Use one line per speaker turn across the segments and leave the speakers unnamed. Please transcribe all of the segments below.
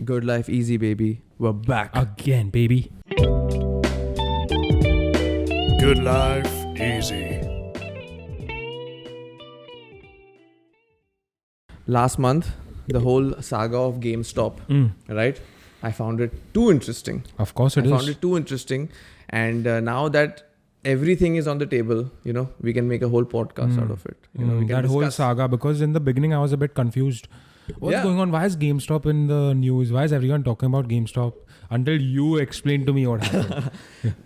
Good life, easy, baby. We're back.
Again, baby.
Good life, easy.
Last month, the whole saga of GameStop, right? I found it too interesting.
Of course it
I
is.
found it too interesting. And now that everything is on the table, we can make a whole podcast out of it. We can
that whole
discuss.
saga, because in the beginning I was a bit confused. What's
Yeah.
going on? Why is GameStop in the news? Why is everyone talking about GameStop? Until you explained to me what happened.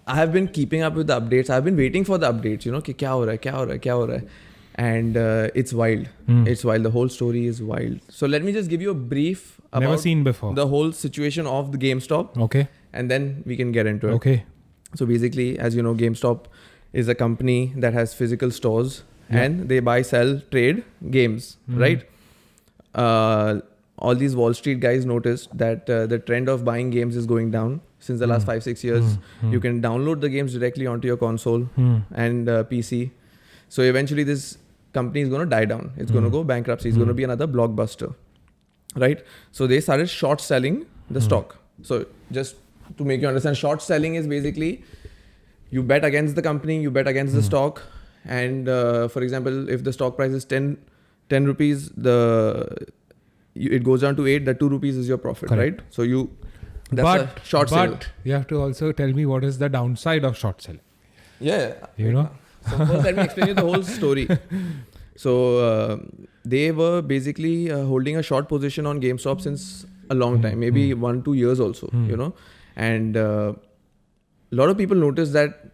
I have been keeping up with the updates. I've been waiting for the updates, कि क्या हो रहा है. And it's wild. It's wild. The whole story is wild. So let me just give you a brief about
Never seen before.
the whole situation of the GameStop,
Okay.
and then we can get into it.
Okay.
So basically, as you know, GameStop is a company that has physical stores and they buy, sell, trade games, right? All these Wall Street guys noticed that the trend of buying games is going down since the last 5-6 years. You can download the games directly onto your console and PC. So eventually this company is going to die down. It's going to go bankruptcy. It's going to be another blockbuster, right? So they started short selling the stock. So just to make you understand, short selling is basically you bet against the company, you bet against the stock. And for example, if the stock price is 10 rupees, it goes down to 8, the 2 rupees is your profit,
Correct.
right? So that's a short sale.
But you have to also tell me what is the downside of short selling.
Yeah.
You know?
So first let me explain you the whole story. So they were basically holding a short position on GameStop since a long time, maybe 1-2 years also, and a lot of people noticed that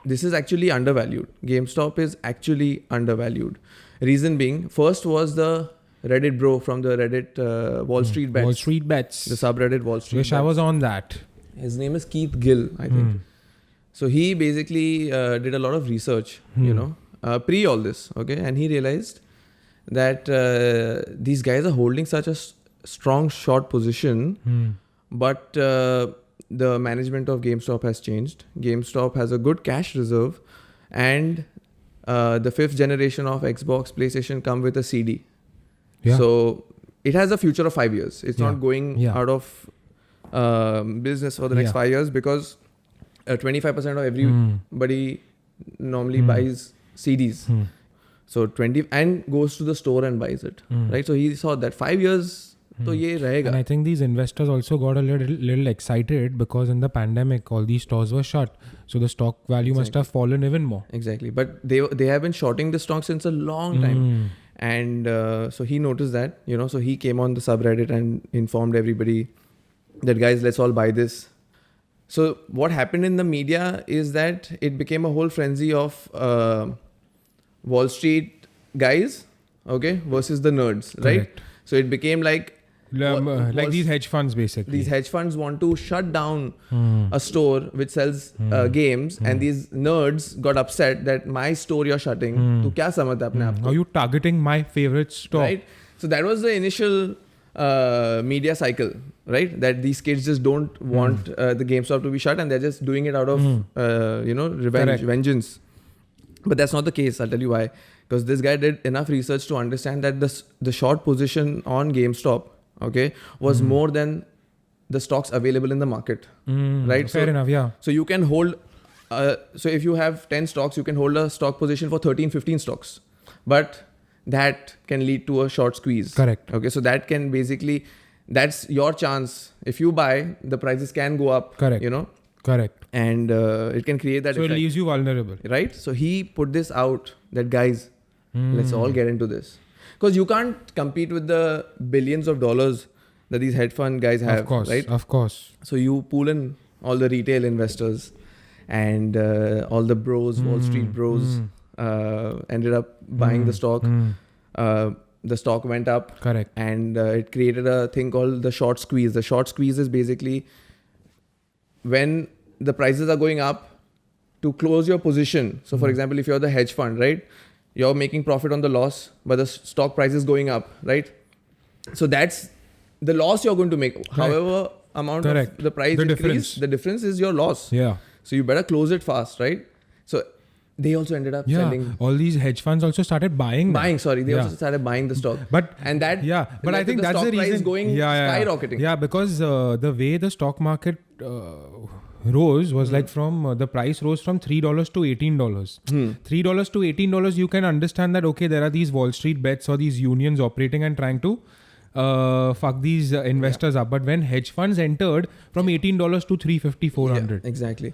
this is actually undervalued. GameStop is actually undervalued. Reason being, first was the Reddit bro from the Reddit Wall Street Bets.
Wall Street Bets.
The subreddit Wall Street
Wish
Bets.
I was on that.
His name is Keith Gill, I think. So he basically did a lot of research, pre all this, okay? And he realized that these guys are holding such a strong short position, but the management of GameStop has changed. GameStop has a good cash reserve, and the 5th generation of Xbox, PlayStation come with a CD.
Yeah.
So it has a future of 5 years. It's not going out of business for the next 5 years because 25% of everybody normally buys CDs. So 20 and goes to the store and buys it, right? So he saw that 5 years, to ye rahega.
And I think these investors also got a little excited because in the pandemic, all these stores were shut. So the stock value must have fallen even more.
Exactly. But they have been shorting the stock since a long time. And so he noticed that, so he came on the subreddit and informed everybody that, guys, let's all buy this. So what happened in the media is that it became a whole frenzy of Wall Street guys, okay, versus the nerds, right?
Correct.
So it became like
These hedge funds basically.
these hedge funds want to shut down a store which sells games, and these nerds got upset that my store you're shutting. Tu kya samajhta apne aap ko?
Are you targeting my favorite store?
Right? So that was the initial media cycle, right? That these kids just don't want the GameStop to be shut, and they're just doing it out of revenge, vengeance. But that's not the case. I'll tell you why. Because this guy did enough research to understand that the short position on GameStop, okay, was more than the stocks available in the market, right?
Fair enough, yeah.
So you can hold, so if you have 10 stocks, you can hold a stock position for 13-15 stocks. But that can lead to a short squeeze.
Correct.
Okay, so that can basically, that's your chance. If you buy, the prices can go up.
Correct. Correct.
And it can create that
So
effect.
it leaves you vulnerable.
Right? So he put this out that, guys, let's all get into this. Because you can't compete with the billions of dollars that these hedge fund guys have.
Of course,
right?
of course.
So you pull in all the retail investors and all the bros, Wall Street bros, ended up buying the stock. The stock went up.
Correct.
And it created a thing called the short squeeze. The short squeeze is basically when the prices are going up, to close your position. So for example, if you're the hedge fund, right, you're making profit on the loss, but the stock price is going up, right? So that's the loss you're going to make. However amount of the price increase, the difference is your loss.
Yeah.
So you better close it fast, right? So they also ended up
Yeah,
selling.
all these hedge funds also started buying them.
They
Yeah.
also started buying the stock.
But
and that
but I
led to
think
the
that's
stock
the reason
price going skyrocketing.
Yeah, because the way the stock market rose was like from the price rose from $3 to $18. $3 to $18, you can understand that okay, there are these Wall Street bets or these unions operating and trying to fuck these investors up. But when hedge funds entered from $18 to $350, $400.
Yeah, exactly.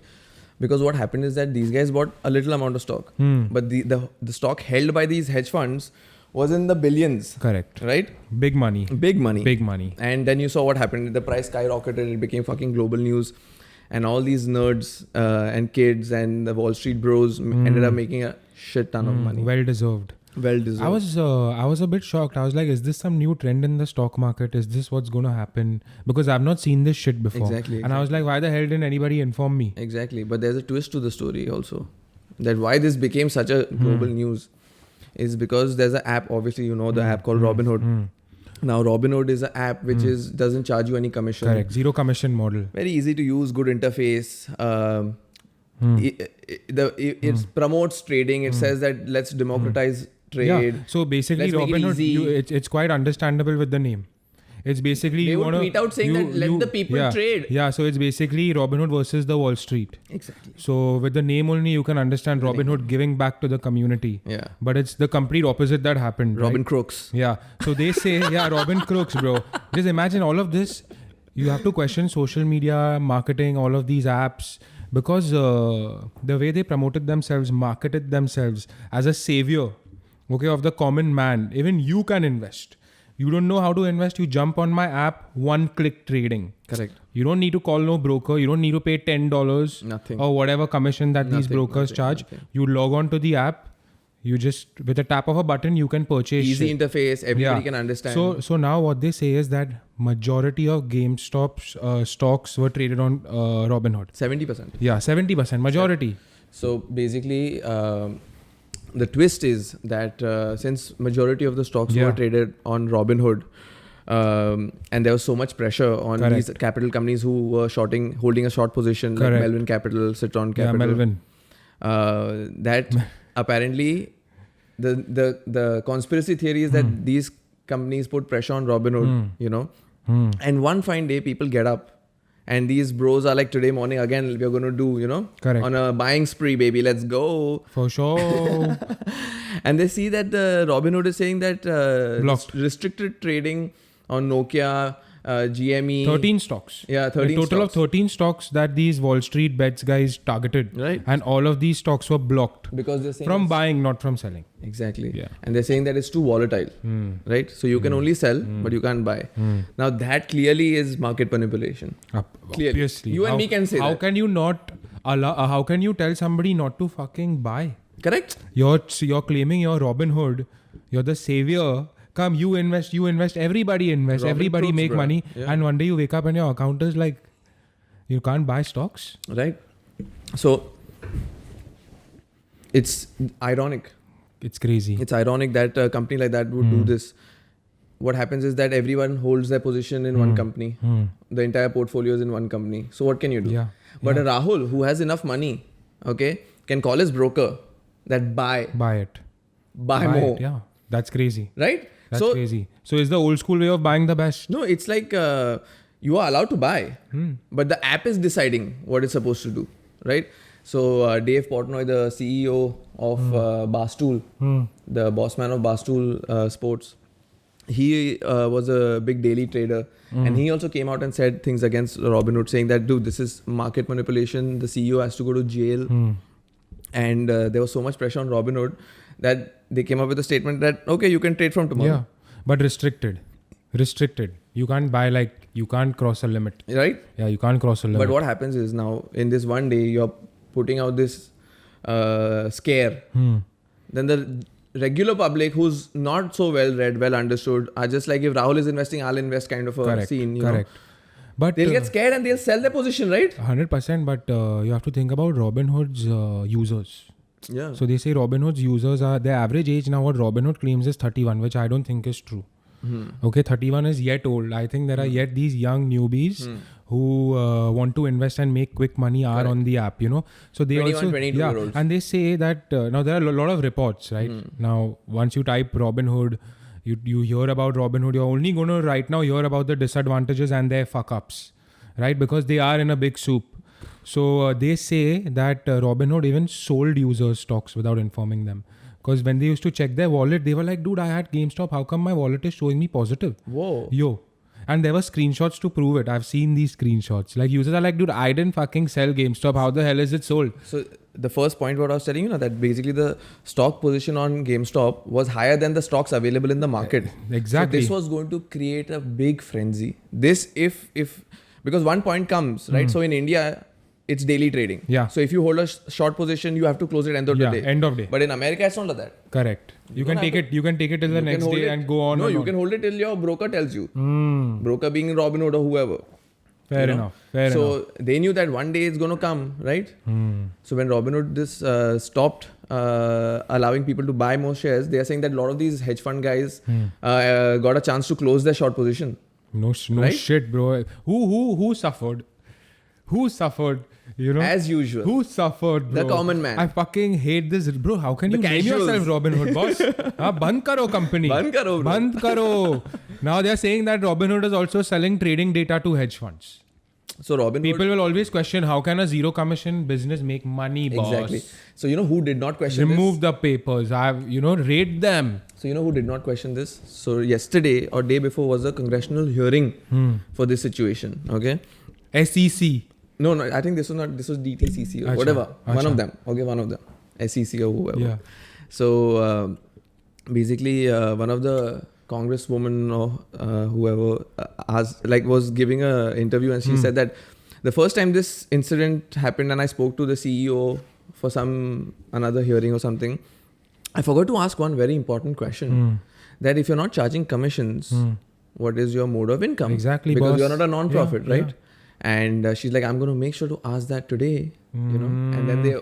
Because what happened is that these guys bought a little amount of stock, but the stock held by these hedge funds was in the billions.
Correct.
Right?
Big money.
Big money.
Big money.
And then you saw what happened. The price skyrocketed. It became fucking global news. And all these nerds and kids and the Wall Street bros ended up making a shit ton of money.
Well deserved.
Well deserved.
I was a bit shocked. I was like, is this some new trend in the stock market? Is this what's going to happen? Because I've not seen this shit before.
Exactly.
And I was like, why the hell didn't anybody inform me?
Exactly. But there's a twist to the story also. That why this became such a global news is because there's an app, obviously you know the app called Robinhood. Now Robinhood is an app which doesn't charge you any commission.
Correct. Zero commission model.
Very easy to use, good interface. It promotes trading. It says that let's democratize trade.
Yeah. So basically,
Let's make it
Robinhood,
easy.
it's quite understandable with the name. It's basically
They
you
would
want to
tweet out saying that let the people trade.
Yeah, so it's basically Robinhood versus the Wall Street.
Exactly.
So with the name only, you can understand Robinhood giving back to the community.
Yeah.
But it's the complete opposite that happened.
Robin
right?
Crooks.
Yeah. So they say, Robin Crooks, bro. Just imagine all of this. You have to question social media, marketing, all of these apps. Because the way they promoted themselves, marketed themselves as a savior, okay, of the common man. Even you can invest. You don't know how to invest, you jump on my app, one-click trading.
Correct.
You don't need to call no broker. You don't need to pay $10
Nothing.
or whatever commission that these brokers charge.
Nothing.
You log on to the app. You just, with a tap of a button, you can purchase
Easy
shit.
interface. Everybody can understand.
So now what they say is that majority of GameStop's stocks were traded on Robinhood.
70%.
Yeah, 70%, majority.
So basically, the twist is that since majority of the stocks were traded on Robinhood, and there was so much pressure on these capital companies who were holding a short position, like Melvin Capital, Citron Capital.
Yeah, Melvin.
That apparently the conspiracy theory is that these companies put pressure on Robinhood, you know, and one fine day people get up. And these bros are like, today morning, again, we're going to do, you know, on a buying spree, baby. Let's go.
For sure.
And they see that Robinhood is saying that restricted trading on Nokia, GME.
13 stocks.
Yeah, 13
A total
stocks.
of 13 stocks that these Wall Street bets guys targeted.
Right.
And all of these stocks were blocked.
Because they're saying
from buying, not from selling.
Exactly.
Yeah.
And they're saying that it's too volatile. Right? So you can only sell, but you can't buy. Now that clearly is market manipulation.
Obviously.
You and me can say
how
that.
Can you not allow, how can you tell somebody not to fucking buy?
Correct?
You're claiming you're Robinhood. You're the savior. Come, you invest, everybody invest, everybody
Crooks,
make
bro.
money.
Yeah.
And one day you wake up and your account is like, you can't buy stocks.
Right? So it's ironic.
It's crazy.
It's ironic that a company like that would do this. What happens is that everyone holds their position in one company. The entire portfolio is in one company. So what can you do?
Yeah.
But a Rahul who has enough money, okay, can call his broker that buy
it.
Buy more.
It, yeah. That's crazy.
Right?
That's crazy. So it's the old school way of buying the best.
No, it's like you are allowed to buy, but the app is deciding what it's supposed to do, right? So Dave Portnoy, the CEO of Barstool, the boss man of Barstool Sports, he was a big daily trader, and he also came out and said things against Robinhood, saying that, dude, this is market manipulation. The CEO has to go to jail, and there was so much pressure on Robinhood that they came up with a statement that, okay, you can trade from tomorrow.
Yeah, but restricted. You can't buy, you can't cross a limit.
Right?
Yeah, you can't cross a limit.
But what happens is now, in this one day, you're putting out this scare. Then the regular public who's not so well read, well understood, are just like, if Rahul is investing, I'll invest kind of a scene. You know?
But
they'll get scared and they'll sell their position, right?
100%, but you have to think about Robinhood's users.
Yeah.
So they say Robinhood's users are, their average age now, what Robinhood claims is 31, which I don't think is true. Okay, 31 is yet old. I think there are yet these young newbies who want to invest and make quick money are on the app, you know. So they
21,
also
22-year-olds.
and they say that now there are a lot of reports, right? Now once you type Robinhood, you hear about Robinhood, you're only going to right now hear about the disadvantages and their fuck ups, right? Because they are in a big soup. So they say that Robinhood even sold users stocks without informing them. Because when they used to check their wallet, they were like, dude, I had GameStop. How come my wallet is showing me positive?
Whoa.
Yo. And there were screenshots to prove it. I've seen these screenshots. Like users are like, dude, I didn't fucking sell GameStop. How the hell is it sold?
So the first point what I was telling you, that basically the stock position on GameStop was higher than the stocks available in the market.
Exactly.
So this was going to create a big frenzy. This if because one point comes, right? So in India, it's daily trading.
Yeah.
So if you hold a short position, you have to close it end of the day.
End of day.
But in America, it's not like that.
Correct. You
don't
can take
have
it. You can take it till the next
hold
day
it-
and go on.
No,
and
you
on.
can hold it till your broker tells you. Broker being Robinhood or whoever.
Fair
you know?
enough. Fair
so
enough.
they knew that one day it's going to come, right? So when Robinhood stopped allowing people to buy more shares, they are saying that a lot of these hedge fund guys got a chance to close their short position.
No
Right?
shit, bro. Who suffered? Who suffered? You know,
As usual.
who suffered, bro?
The common man.
I fucking hate this, bro. How can
The
you name
casuals.
yourself Robinhood, boss? Band karo company.
Band karo, bro.
Band karo. Now they are saying that Robinhood is also selling trading data to hedge funds.
So Robinhood.
People will always question, how can a zero commission business make money, boss?
Exactly. So you know who did not question
Remove
this?
the papers. Rate them.
So you know who did not question this? So yesterday or day before was a congressional hearing for this situation. Okay.
SEC.
No, I think this was not. This was DTCC or
Acha,
whatever. One
acha.
of them. Okay, one of them. SEC or whoever.
Yeah.
So basically, one of the congresswoman or whoever was giving a interview, and she said that the first time this incident happened, and I spoke to the CEO for another hearing or something, I forgot to ask one very important question: that if you're not charging commissions, what is your mode of income?
Exactly,
because
boss.
you're not a non-profit,
Yeah,
right?
yeah.
And she's like, I'm going to make sure to ask that today, you know. And then they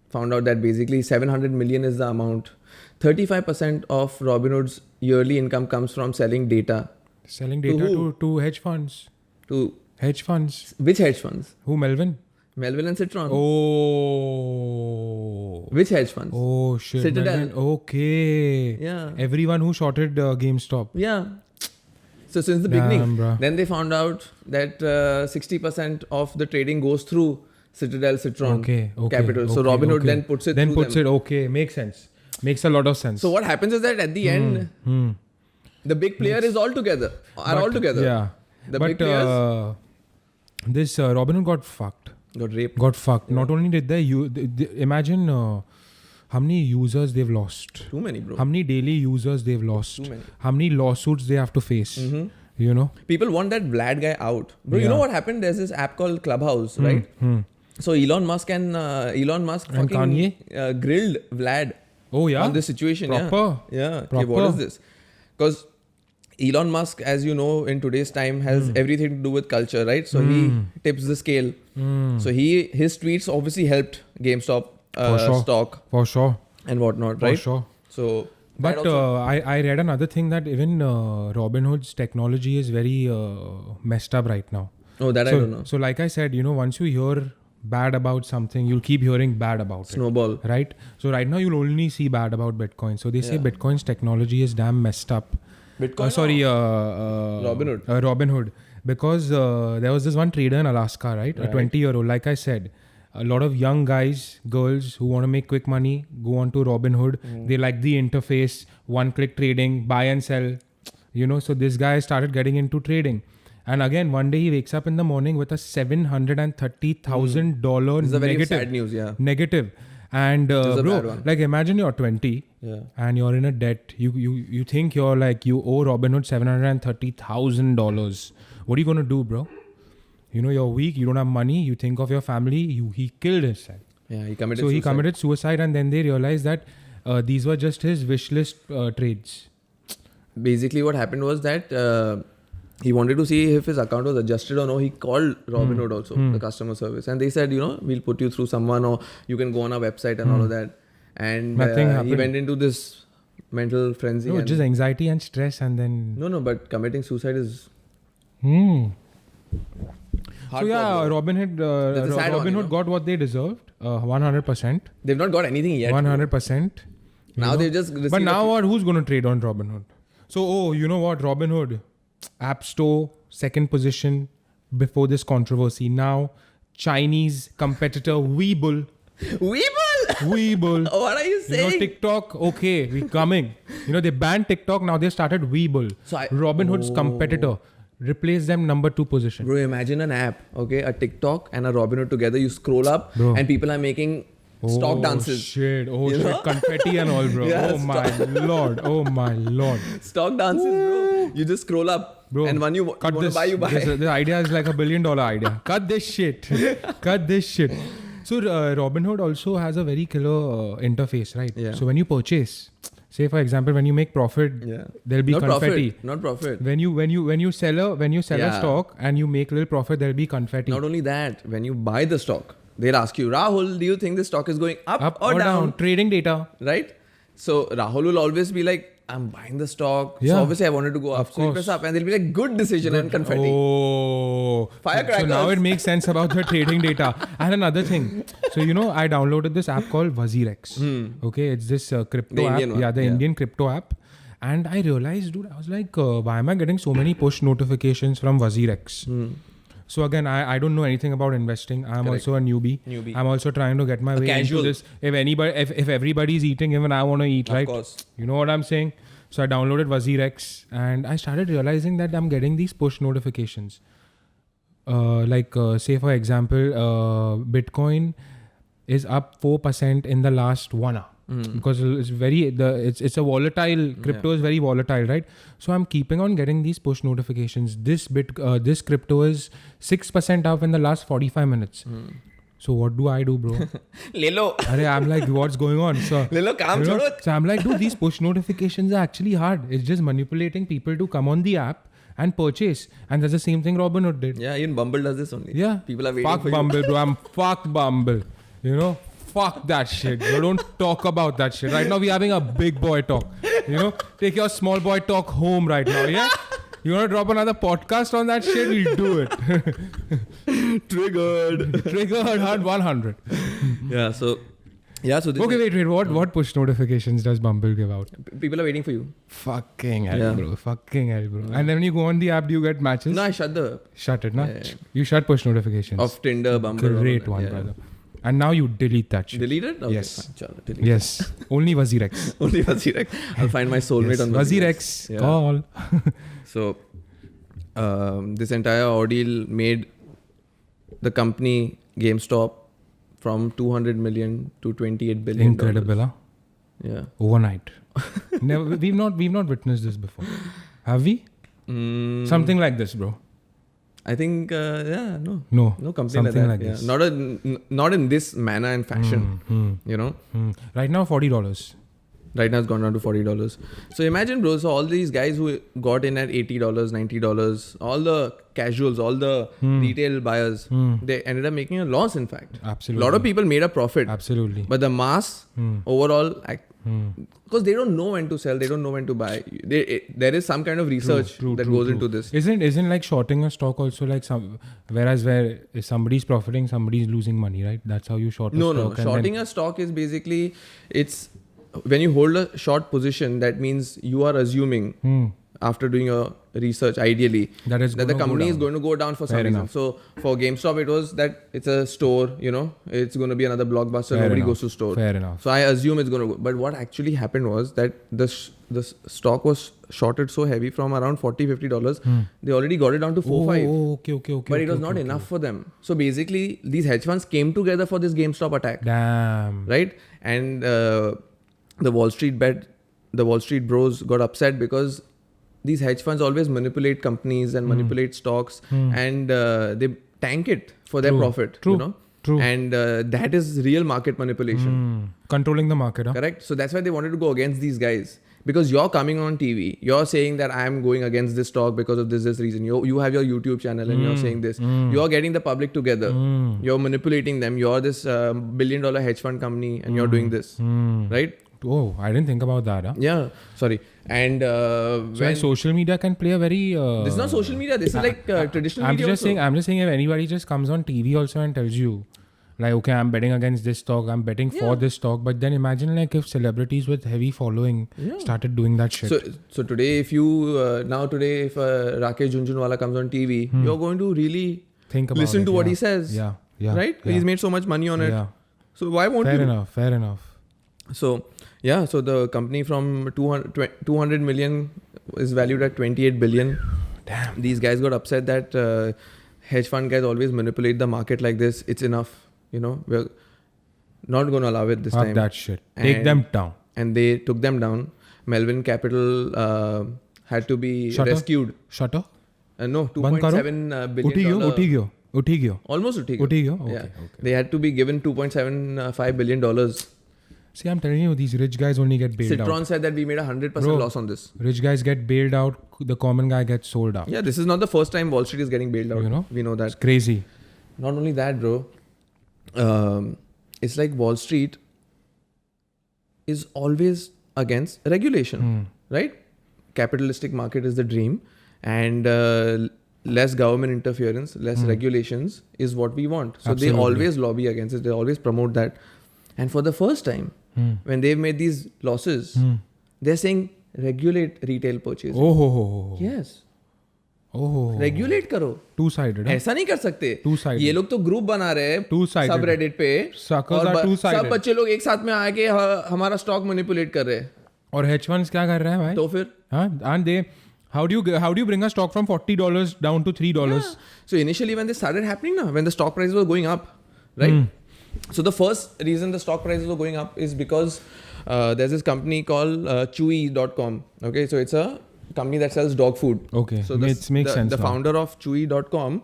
found out that basically 700 million is the amount. 35% of Robinhood's yearly income comes from selling data
Selling
To
data
who?
to hedge funds.
to
Hedge funds.
which hedge funds?
Who, Melvin?
Melvin and Citron.
Oh.
Which hedge funds?
Oh, shit.
Citadel.
Melvin. Okay.
Yeah.
Everyone who shorted GameStop.
Yeah. So since the
Damn,
beginning,
bruh.
then they found out that 60% of the trading goes through Citadel, Citron
Okay.
Capital. So Robinhood then puts it through them.
Okay. Makes sense. Makes a lot of sense.
So what happens is that at the end, the big player is all together. All together.
Yeah.
The
but
big players
this Robinhood got fucked.
got raped.
Got fucked. Not only did they imagine how many users they've lost.
Too many, bro.
How many daily users they've lost.
Too many.
How many lawsuits they have to face. You know?
People want that Vlad guy out. Bro, you
Yeah.
know what happened? There's this app called Clubhouse, right? So Elon Musk fucking
Kanye?
Grilled Vlad
Oh, yeah?
on this situation.
Proper?
Yeah. Okay,
Proper?
what is this? Because Elon Musk, as you know, in today's time has everything to do with culture, right? So he tips the scale. So his tweets obviously helped GameStop
For sure.
stock
For sure.
and whatnot,
For
right?
sure.
So
But
that also-
I read another thing that even Robinhood's technology is very messed up right now.
I don't know.
So like I said, you know, once you hear bad about something, you'll keep hearing bad about
Snowball.
it. Right? So right now you'll only see bad about Bitcoin. So they say
Yeah.
Bitcoin's technology is damn messed up.
Bitcoin.
Robinhood. Robinhood. Because there was this one trader in Alaska, right? A 20-year-old, like I said. A lot of young guys, girls who want to make quick money go on to Robinhood. They like the interface, one-click trading, buy and sell. You know, so this guy started getting into trading. And again, one day he wakes up in the morning with a $730,000
This is a very
negative.
sad news, yeah.
Negative. And
is a bad
bro,
one.
like imagine you're 20
Yeah.
and you're in a debt. You think you're like, you owe Robinhood $730,000. What are you going to do, bro? You know, you're weak, you don't have money, you think of your family, he killed himself.
Yeah, he committed
So he
suicide.
committed suicide, and then they realized that these were just his wish list trades.
Basically what happened was that he wanted to see if his account was adjusted or no. He called Robinhood also, the customer service, and they said, you know, we'll put you through someone, or you can go on our website and all of that. And
Nothing
he
happened.
went into this mental frenzy.
No,
and
just anxiety and stress, and then
no, but committing suicide is
Hmm. So yeah, Robinhood,
That's the sad one,
Robinhood
you know?
got what they deserved, 100%.
They've not got anything yet.
100%.
Now they've just received
But now what? Who's going to trade on Robinhood? So, you know what? Robinhood, App Store, second position before this controversy. Now, Chinese competitor Webull.
Weeble! What are you
You
saying?
know, TikTok, okay, we coming. You know, they banned TikTok, now they started Webull.
So
Robinhood's competitor. Replace them number 2 position.
Bro, imagine an app, okay? A TikTok and a Robinhood together. You scroll up
Bro.
and people are making stock dances.
Shit. Oh
You
shit.
know?
Confetti and all, bro.
Yeah,
oh my lord. Oh my lord.
Stock dances, bro. You just scroll up.
Bro,
And when you want to buy, you buy.
This idea is like $1 billion idea. Cut this shit. Cut this shit. So Robinhood also has a very killer interface, right?
Yeah.
So when you purchase, say for example, when you make profit,
Yeah.
there'll be
Not
confetti.
profit. Not profit.
When you sell a
Yeah.
stock and you make little profit, there'll be confetti.
Not only that, when you buy the stock, they'll ask you, Rahul, do you think the stock is going up or down?
Trading data.
Right? So Rahul will always be like, I'm buying the stock.
Yeah.
So obviously I wanted to go up.
Of
So you
course.
press up and they'll be like, good decision and confetti.
Oh,
Firecrackers.
So now it makes sense about the trading data. And another thing. So, you know, I downloaded this app called WazirX. Okay, it's this crypto
The
app.
Indian one.
Yeah, the
Yeah.
Indian crypto app. And I realized, dude, I was like, why am I getting so many push notifications from WazirX? So again, I don't know anything about investing. I'm
Correct.
also a newbie. I'm also trying to get my way
casual.
into this. If everybody's eating, even I want to eat, right?
Of course.
You know what I'm saying? So I downloaded WazirX and I started realizing that I'm getting these push notifications. Say for example, Bitcoin is up 4% in the last 1 hour. Because it's a volatile, crypto is very volatile, right? So I'm keeping on getting these push notifications. This crypto is 6% up in the last 45 minutes. So what do I do, bro?
Lelo.
I'm like, what's going on? So,
Lelo, kaam
you know,
chodo.
so I'm like, dude, these push notifications are actually hard. It's just manipulating people to come on the app and purchase. And that's the same thing Robinhood did.
Yeah, even Bumble does this only.
Yeah.
People are waiting
fuck
for
Bumble, bro. I'm fuck Bumble. You know? Fuck that shit. Bro. Don't talk about that shit. Right now we're having a big boy talk. You know? Take your small boy talk home right now, yeah? You want to drop another podcast on that shit? We'll do it.
Triggered.
Triggered 100.
So this
Okay, wait. What push notifications does Bumble give out?
people are waiting for you.
Fucking hell,
Yeah.
bro. Fucking hell, bro. And then when you go on the app, do you get matches?
No, I shut the
Shut it, no?
Yeah.
You shut push notifications.
of Tinder, Bumble.
Great
all
one,
that.
brother. And now you delete that shit.
Delete it? Okay,
Yes.
fine. Chalo, delete
Yes. Only WazirX.
it. Only WazirX. I'll find my soulmate
Yes.
on
WazirX.
Yeah.
Call.
So, this entire ordeal made the company GameStop from 200 million to 28 billion.
Incredible, huh?
Yeah.
Overnight. Never. We've not witnessed this before. Have we? Something like this, bro.
I think, no.
No.
company
Something
like that.
like this.
Not in this manner and fashion. You know,
Right now, $40.
right now it's gone down to $40. So imagine, bro. So all these guys who got in at $80, $90, all the casuals, all the retail buyers, they ended up making a loss. In fact,
Absolutely.
a lot of people made a profit,
Absolutely.
but the mass overall, because they don't know when to sell, they don't know when to buy. There is some kind of research that goes into this.
Isn't like shorting a stock also like some, whereas where if somebody's profiting, somebody's losing money, right? That's how you short a
No.
stock. and
Shorting a stock is basically, it's when you hold a short position, that means you are assuming after doing your research, ideally,
That is
the
gonna go
company is
down.
going to go down for some
Fair
reason.
enough.
So for GameStop, it was that it's a store, it's going to be another blockbuster.
Fair
Nobody
enough.
goes to store.
Fair enough.
So I assume it's going to go. But what actually happened was that the stock was shorted so heavy from around $40-$50. They already got it down to 4-5.
Oh, okay.
But it was not enough for them. So basically, these hedge funds came together for this GameStop attack.
Damn.
Right? And the Wall Street bros got upset because these hedge funds always manipulate companies and manipulate stocks and they tank it for their profit.
True.
And that is real market manipulation.
Controlling the market, huh?
Correct? So that's why they wanted to go against these guys. Because you're coming on TV, you're saying that I'm going against this stock because of this reason. You have your YouTube channel and you're saying this. You're getting the public together. You're manipulating them. You're this $1 billion hedge fund company and you're doing this. Right?
Oh, I didn't think about that. Huh?
Yeah, sorry. And
So
when
like social media can play a very.
this is not social media. This is like traditional
I'm
media.
just
also.
saying. I'm just saying if anybody just comes on TV also and tells you, like, okay, I'm betting against this stock. I'm betting for
Yeah.
this stock. But then imagine like if celebrities with heavy following
Yeah.
started doing that shit.
So today, if you if Rakesh Jhunjhunwala comes on TV, you're going to really
Think about
listen
it,
to what
yeah.
he says.
Yeah. Yeah.
Right?
Yeah.
He's made so much money on it.
Yeah.
So why won't
Fair
you?
enough. Fair enough.
So yeah, so the company from 200 million is valued at 28 billion.
Damn.
These guys got upset that hedge fund guys always manipulate the market like this. It's enough. You know, we're not going to allow it this
Fuck
time.
that shit. Take
And-
them down.
And they took them down. Melvin Capital had to be
Shutter?
rescued.
Shutter.
No,
Band karo?
2.7 billion.
Uthi gyo.
Almost uthi
Okay,
yeah.
okay.
They had to be given $2.75 billion.
See, I'm telling you, these rich guys only get bailed
Citron
out.
said that we made 100%
Bro.
loss on this.
Rich guys get bailed out. The common guy gets sold out.
Yeah, this is not the first time Wall Street is getting bailed out.
You know?
We know that.
It's crazy.
Not only that, bro. It's like Wall Street is always against regulation, right? Capitalistic market is the dream, and less government interference, less regulations is what we want. So
Absolutely.
they always lobby against it. They always promote that. And for the first time, when they've made these losses, they're saying regulate retail purchase.
Oh.
Yes,
Oh.
regulate करो.
Two-sided. Huh?
ऐसा नहीं कर सकते.
Two-sided.
ये लोग तो group बना रहे हैं
Two-sided.
सब रेडिट पे
Suckers
और
are two-sided.
सब बच्चे लोग एक साथ में आके हमारा स्टॉक मैनिपुलेट कर रहे हैं.
और hedge funds क्या कर रहे हैं भाई?
तो फिर
Huh? And they, how do you bring a stock from $40 down to $3?
so initially when this started happening now, when the stock prices were going up, right? So the first reason the stock prices were going up is because there's this company called Chewy.com. Okay, so it's a company that sells dog food.
Okay,
So
makes sense
the
now.
founder of Chewy.com,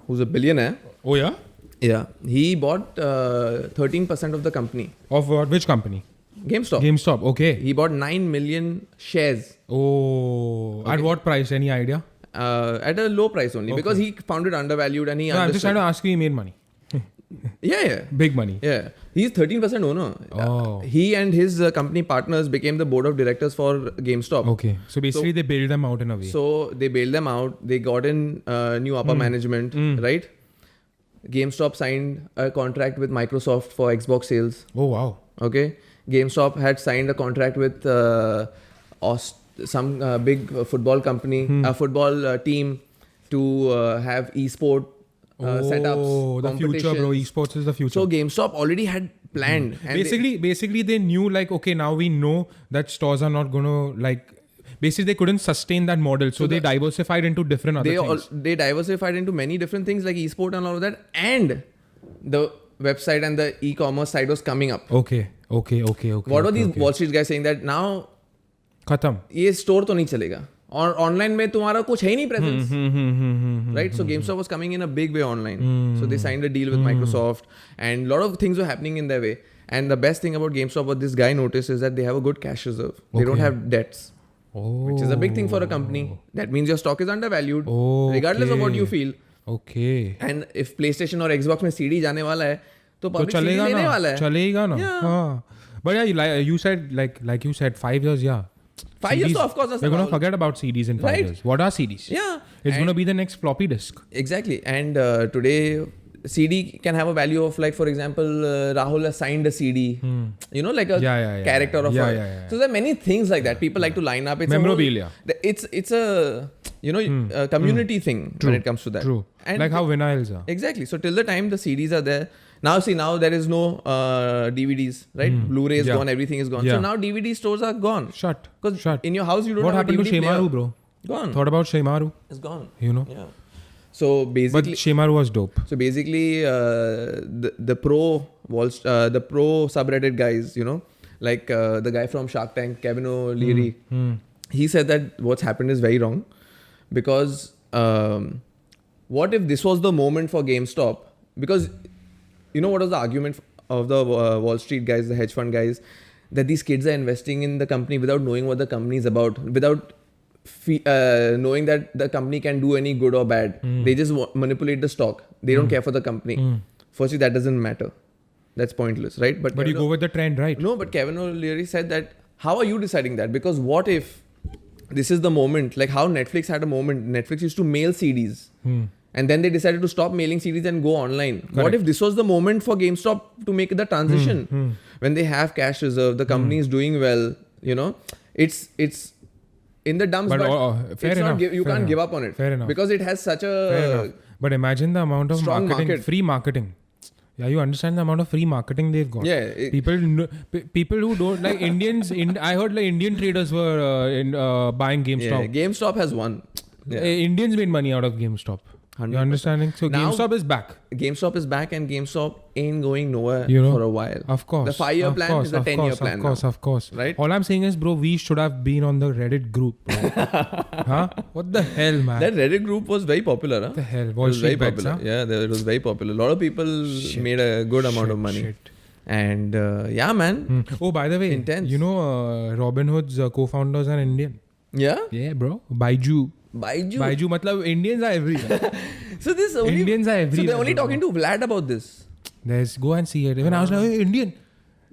who's a billionaire,
Oh yeah?
yeah, he bought 13% of the company,
Of what? Which company?
GameStop.
GameStop. Okay.
He bought 9 million shares
Oh. At what price? Any idea?
at a low price only because he found it undervalued and he
No, I'm just
understood.
trying to ask you. He made money.
Yeah.
Big money.
Yeah, he's 13% owner.
Oh.
He and his company partners became the board of directors for GameStop.
Okay. So basically, they bailed them out in a way.
So they bailed them out. They got in new upper management, right? GameStop signed a contract with Microsoft for Xbox sales.
Oh wow.
Okay, GameStop had signed a contract with some big football company, a football team to have esport setups.
Oh, the future, bro.
competitions.
Esports is the future.
So GameStop already had planned. And
basically, they knew like, okay, now we know that stores are not going to like. Basically, they couldn't sustain that model, so they diversified into different other things.
They diversified into many different things like esport and all of that, and the website and the e-commerce side was coming up.
Okay.
What were these Wall Street guys saying that now
Khatam.
ये store तो नहीं चलेगा और online में तुम्हारा कुछ है ही नहीं presence right so GameStop was coming in a big way online so they signed a deal with Microsoft and a lot of things were happening in their way and the best thing about GameStop what this guy noticed is that they have a good cash reserve they don't have debts which is a big thing for a company that means your stock is undervalued regardless of what you feel
Okay.
and if PlayStation और Xbox में CD जाने वाला है तो
तो
public CD
चलेगा
लेने
ना
वाला है
चलेगा ना
Yeah.
हाँ. But yeah, you said like you said 5 years, yeah.
5 years
CDs,
तो of course
we're gonna forget about CDs in 5
Right.
years. What are CDs?
yeah
It's gonna be the next floppy disk.
Exactly. And today, CD can have a value of like, for example, Rahul has signed a CD. You know, like a
Yeah.
character of
Yeah,
a.
yeah.
So there are many things like that. People like to line up. It's
Memorabilia.
It's a a community thing when it comes to that.
True.
And
Like how vinyls are.
exactly. So till the time the CDs are there. Now there is no DVDs, right? Blu-ray is
Yeah.
gone. Everything is gone.
Yeah.
So now DVD stores are gone.
Shut.
Because in your house you don't
What
have
happened
a
to
DVD player.
Shemaru, bro?
Gone.
Thought about Shemaru.
It's gone.
You know.
Yeah. So
But
basically.
Shemaru was dope.
So basically, the pro subreddit guys, you know, like the guy from Shark Tank, Kevin O'Leary, he said that what's happened is very wrong because what if this was the moment for GameStop? Because you know what was the argument of the Wall Street guys, the hedge fund guys, that these kids are investing in the company without knowing what the company is about, without knowing that the company can do any good or bad. They just manipulate the stock. They don't care for the company. Firstly, that doesn't matter. that's pointless, right?
But
Kevin
you go with the trend, right?
No, but Kevin O'Leary said that, how are you deciding that? Because what if this is the moment, like how Netflix had a moment, Netflix used to mail CDs. And then they decided to stop mailing CDs and go online. Correct. What if this was the moment for GameStop to make the transition? When they have cash reserve, the company is doing well, you know, it's in the dumps, but
fair
it's
enough,
not, you
fair
can't
enough,
give up on it.
Fair enough.
Because it has such
Fair
a...
enough. But imagine the amount of
strong market.
free marketing. Yeah, you understand the amount of free marketing they've got.
Yeah.
People who don't, like Indians, I heard like Indian traders were buying GameStop.
Yeah, GameStop has won. Yeah.
Indians made money out of GameStop.
100%.
You understanding? So
Now-
GameStop is back.
GameStop is back and GameStop ain't going nowhere
You know,
for a while.
Of course.
The 5-year
of
plan
course,
is a
of
10-year
course,
plan
Of course.
Right?
All I'm saying is, bro, we should have been on the Reddit group. Bro. Huh? What the hell, man?
That Reddit group was very popular. Huh?
What the hell?
It
Wall
was very
Street bets,
popular.
huh?
Yeah, it was very popular. A lot of people made a good amount of money.
Shit.
And yeah, man.
Oh, by the way,
Intense.
you know, Robinhood's co-founders are Indian.
Yeah?
Yeah, bro. Baiju.
Baiju.
Matlab Indians are everywhere.
So this only...
Indians are
So
everywhere.
they're only
bro.
talking to Vlad about this.
Let's go and see it. Even I was like, hey, Indian.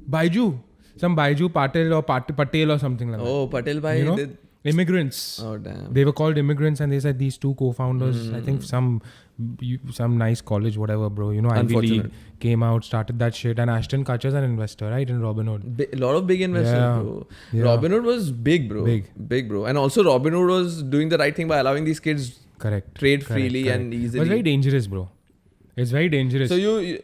Baiju. Some Baiju Patel or Patel or something like that.
Oh, Patel bhai
You know?
did...
Immigrants.
Oh, damn.
They were called immigrants and they said these two co-founders, I think some nice college, whatever, bro. You know, Ivy League
Unfortunate.
came out, started that shit. And Ashton Kutcher's an investor, right, in Robinhood.
A lot of big investors,
Yeah.
bro.
Yeah.
Robinhood was big, bro.
Big.
Bro. And also Robinhood was doing the right thing by allowing these kids
Correct.
trade freely and
It was
easily.
very dangerous, bro. It's very dangerous.
So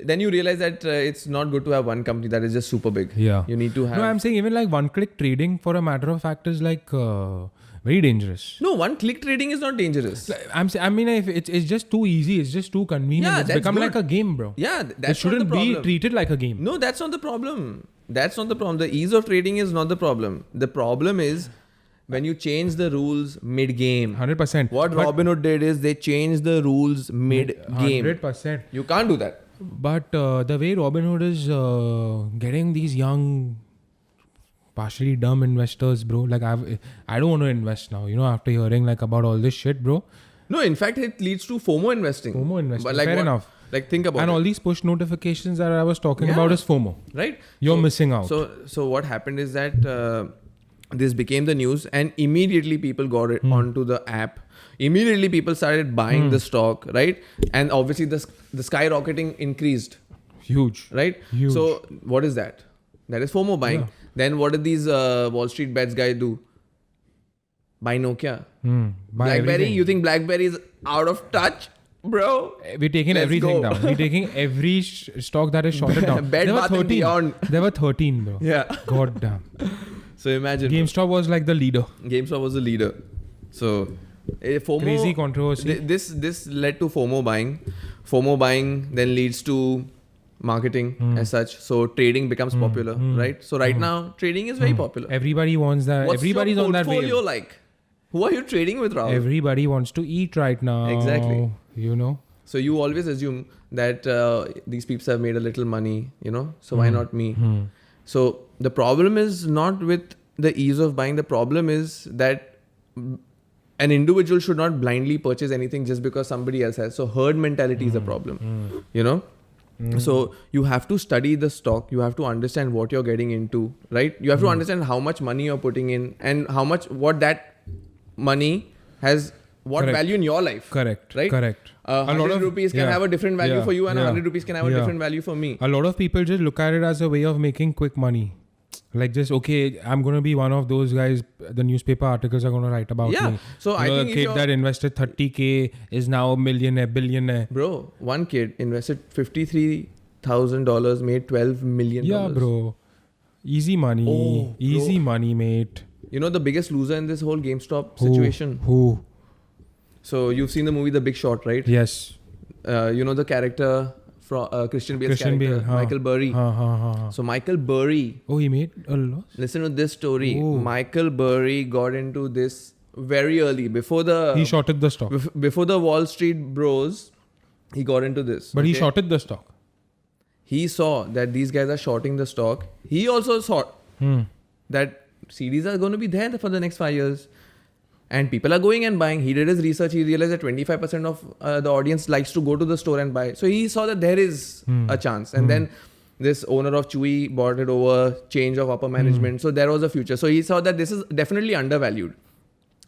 then you realize that it's not good to have one company that is just super big.
Yeah.
You need to have...
No, I'm saying even like one-click trading, for a matter of fact, is like very dangerous.
No, one-click trading is not dangerous.
I mean, if it's just too easy, it's just too convenient.
Yeah,
It's
that's
become
good.
like a game, bro.
Yeah,
It
that's
shouldn't
not the
be
problem.
treated like a game.
No, that's not the problem. That's not the problem. The ease of trading is not the problem. The problem is when you change the rules mid-game.
100%.
What
But
Robinhood did is they changed the rules mid-game.
100%.
You can't do that.
But the way Robinhood is getting these young, partially dumb investors, bro. Like I don't want to invest now. You know, after hearing like about all this shit, bro.
No, in fact, it leads to FOMO investing.
FOMO investing.
But like
Fair
what-
enough.
Like think about
And
it.
all these push notifications that I was talking
Yeah.
about is FOMO.
Right?
You're
So-
missing out.
So what happened is that this became the news, and immediately people got it onto the app. Immediately people started buying the stock, right? And obviously the skyrocketing increased,
Huge.
right?
Huge.
So what is that? That is FOMO buying.
Yeah.
Then what did these Wall Street bets guys do? Buy Nokia.
Buy
BlackBerry.
everything.
You think BlackBerry is out of touch, bro?
We're taking
Let's
everything
go.
down. We're taking every stock that is shorted down.
Bed
There were
Bath and
13.
Beyond.
There were 13, bro.
Yeah.
God damn.
So imagine.
GameStop was like the leader.
GameStop was the leader. So FOMO,
Crazy controversy.
This led to FOMO buying. FOMO buying then leads to marketing as such. So trading becomes popular, right? So right now trading is very popular.
Everybody wants that.
What's
Everybody's
your
on that
portfolio
wave.
like? Who are you trading with, Rahul?
Everybody wants to eat right now.
Exactly.
You know.
So you always assume that these people have made a little money, you know. So why not me? So the problem is not with the ease of buying. The problem is that an individual should not blindly purchase anything just because somebody else has. So herd mentality is a problem, you know. So you have to study the stock. You have to understand what you're getting into, right? You have to understand how much money you're putting in and what that money has, what
Correct.
value in your life.
Correct.
Right?
Correct.
100 rupees can have a different value for you and 100 rupees can have a different value for me.
A lot of people just look at it as a way of making quick money. Like just, okay, I'm going to be one of those guys, the newspaper articles are going to write about
Yeah.
me.
So I think
the
if
kid
you're-
that invested 30K is now a millionaire, billionaire.
Bro, one kid invested $53,000, made $12 million.
Yeah, bro. Easy money.
Oh,
Easy
bro.
money, mate.
You know the biggest loser in this whole GameStop situation?
Who?
So you've seen the movie The Big Short, right?
Yes.
You know the character from Christian Bale's
Christian
character,
Bale, huh.
Michael Burry. So Michael Burry,
Oh, he made a loss?
listen to this story.
Oh.
Michael Burry got into this very early, before the
He shorted the stock.
before the Wall Street bros. He got into this.
But he
okay?
shorted the stock.
He saw that these guys are shorting the stock. He also saw that CDs are going to be there for the next 5 years. And people are going and buying. He did his research. He realized that 25% of the audience likes to go to the store and buy. So he saw that there is a chance. And then this owner of Chewy bought it over, change of upper management. So there was a future. So he saw that this is definitely undervalued.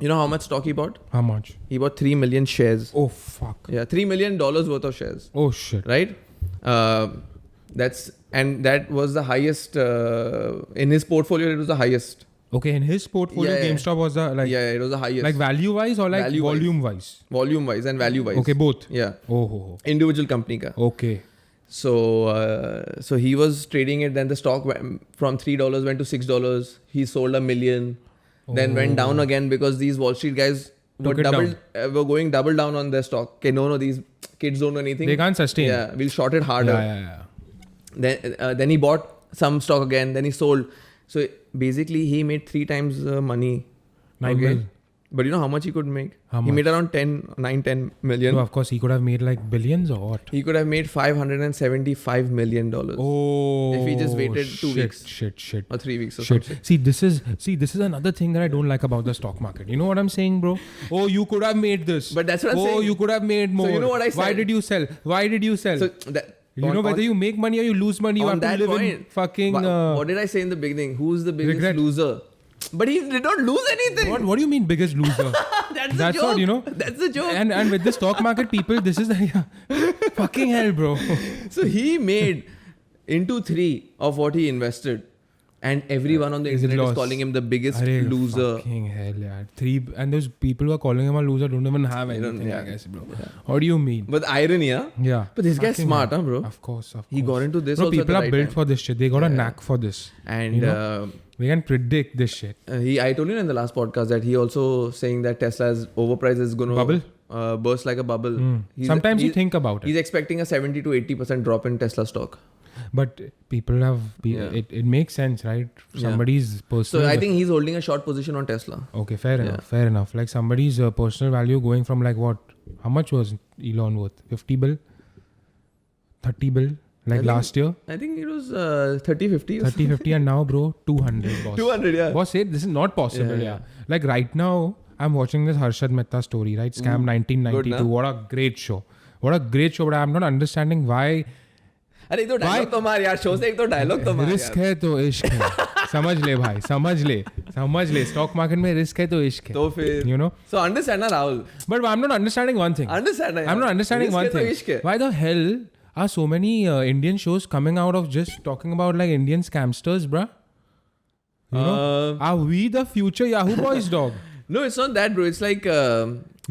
You know how much stock he bought?
How much?
He bought 3 million shares.
Oh fuck.
Yeah, $3 million worth of shares.
Oh shit.
Right? That was the highest in his portfolio. It was the highest.
Okay, in his portfolio,
Yeah, yeah.
GameStop was the like
It was the highest.
like value wise or like
Value-wise.
volume wise.
Volume wise and value wise.
Okay, both.
Yeah.
Oh.
Individual company ka.
Okay.
So he was trading it. Then the stock went from $3 went to $6. He sold 1 million. Then went down again because these Wall Street guys were were going double down on their stock. Okay, no, these kids don't know anything.
They can't sustain.
Yeah, we'll short it harder.
Yeah.
Then he bought some stock again. Then he sold. So basically, he made 3 times money.
9 mil.
But you know how much he could make?
How
He
much?
made around 10 million.
No, of course, he could have made like billions or what?
He could have made $575 million.
Oh.
If he just waited 2 weeks.
Shit.
Or 3 weeks or
Shit.
something.
See, this is another thing that I don't like about the stock market. You know what I'm saying, bro? Oh, you could have made this.
But that's what I'm
oh,
saying.
you could have made more.
So you know what I
Why
said?
did you sell?
So that,
You know, whether you make money or you lose money, you
on
have to
that
live in
point,
fucking...
what did I say in the beginning? Who's the biggest
Regret.
loser? But he did not lose anything.
What do you mean biggest loser?
That's the
That's
joke.
what, you know.
That's the joke.
And with the stock market people, this is the... fucking hell, bro.
So he made into 3 of what he invested. And everyone on the
Is it
internet is
loss?
calling him the biggest
Arey,
loser.
Fucking hell, yeah. 3... And those people who are calling him a loser don't even have
They don't-
anything,
yeah.
I guess, bro. What do you mean?
But the irony, huh?
Yeah.
But this guy's
Fucking
smart,
hell.
huh, bro?
Of course.
He got into this
Bro,
also at
people
the
are
right
built
time.
for this shit. They got a knack for this.
And
You know? They can predict this shit.
I told you in the last podcast that he also saying that Tesla's overprice is going to
Bubble?
Burst like a bubble.
Sometimes you think about it.
He's expecting a 70 to 80% drop in Tesla stock.
But people have...
Yeah.
It makes sense, right? Somebody's personal...
So I think he's holding a short position on Tesla.
Okay, fair enough. Like somebody's personal value going from like what? How much was Elon worth? 50 bill? 30 bill? Like last year?
I think it was 30, 50.
30, 50 and now bro, 200 boss.
200, yeah.
Boss said this is not possible, yeah. Like right now, I'm watching this Harshad Mehta story, right? Scam 1992.
Good,
What a great show. But I'm not understanding why...
अरे एक तो dialogue तो मार यार show से एक तो dialogue तो मार
रिस्क है तो इश्क है समझ ले भाई समझ ले स्टॉक मार्केट में रिस्क है तो इश्क है
तो फिर
you know
so understand ना Rahul
but I'm not understanding one thing I'm not understanding one thing why the hell are so many Indian shows coming out of just talking about like Indian scamsters bruh you know are we the future Yahoo Boys dog
no it's not that bro it's like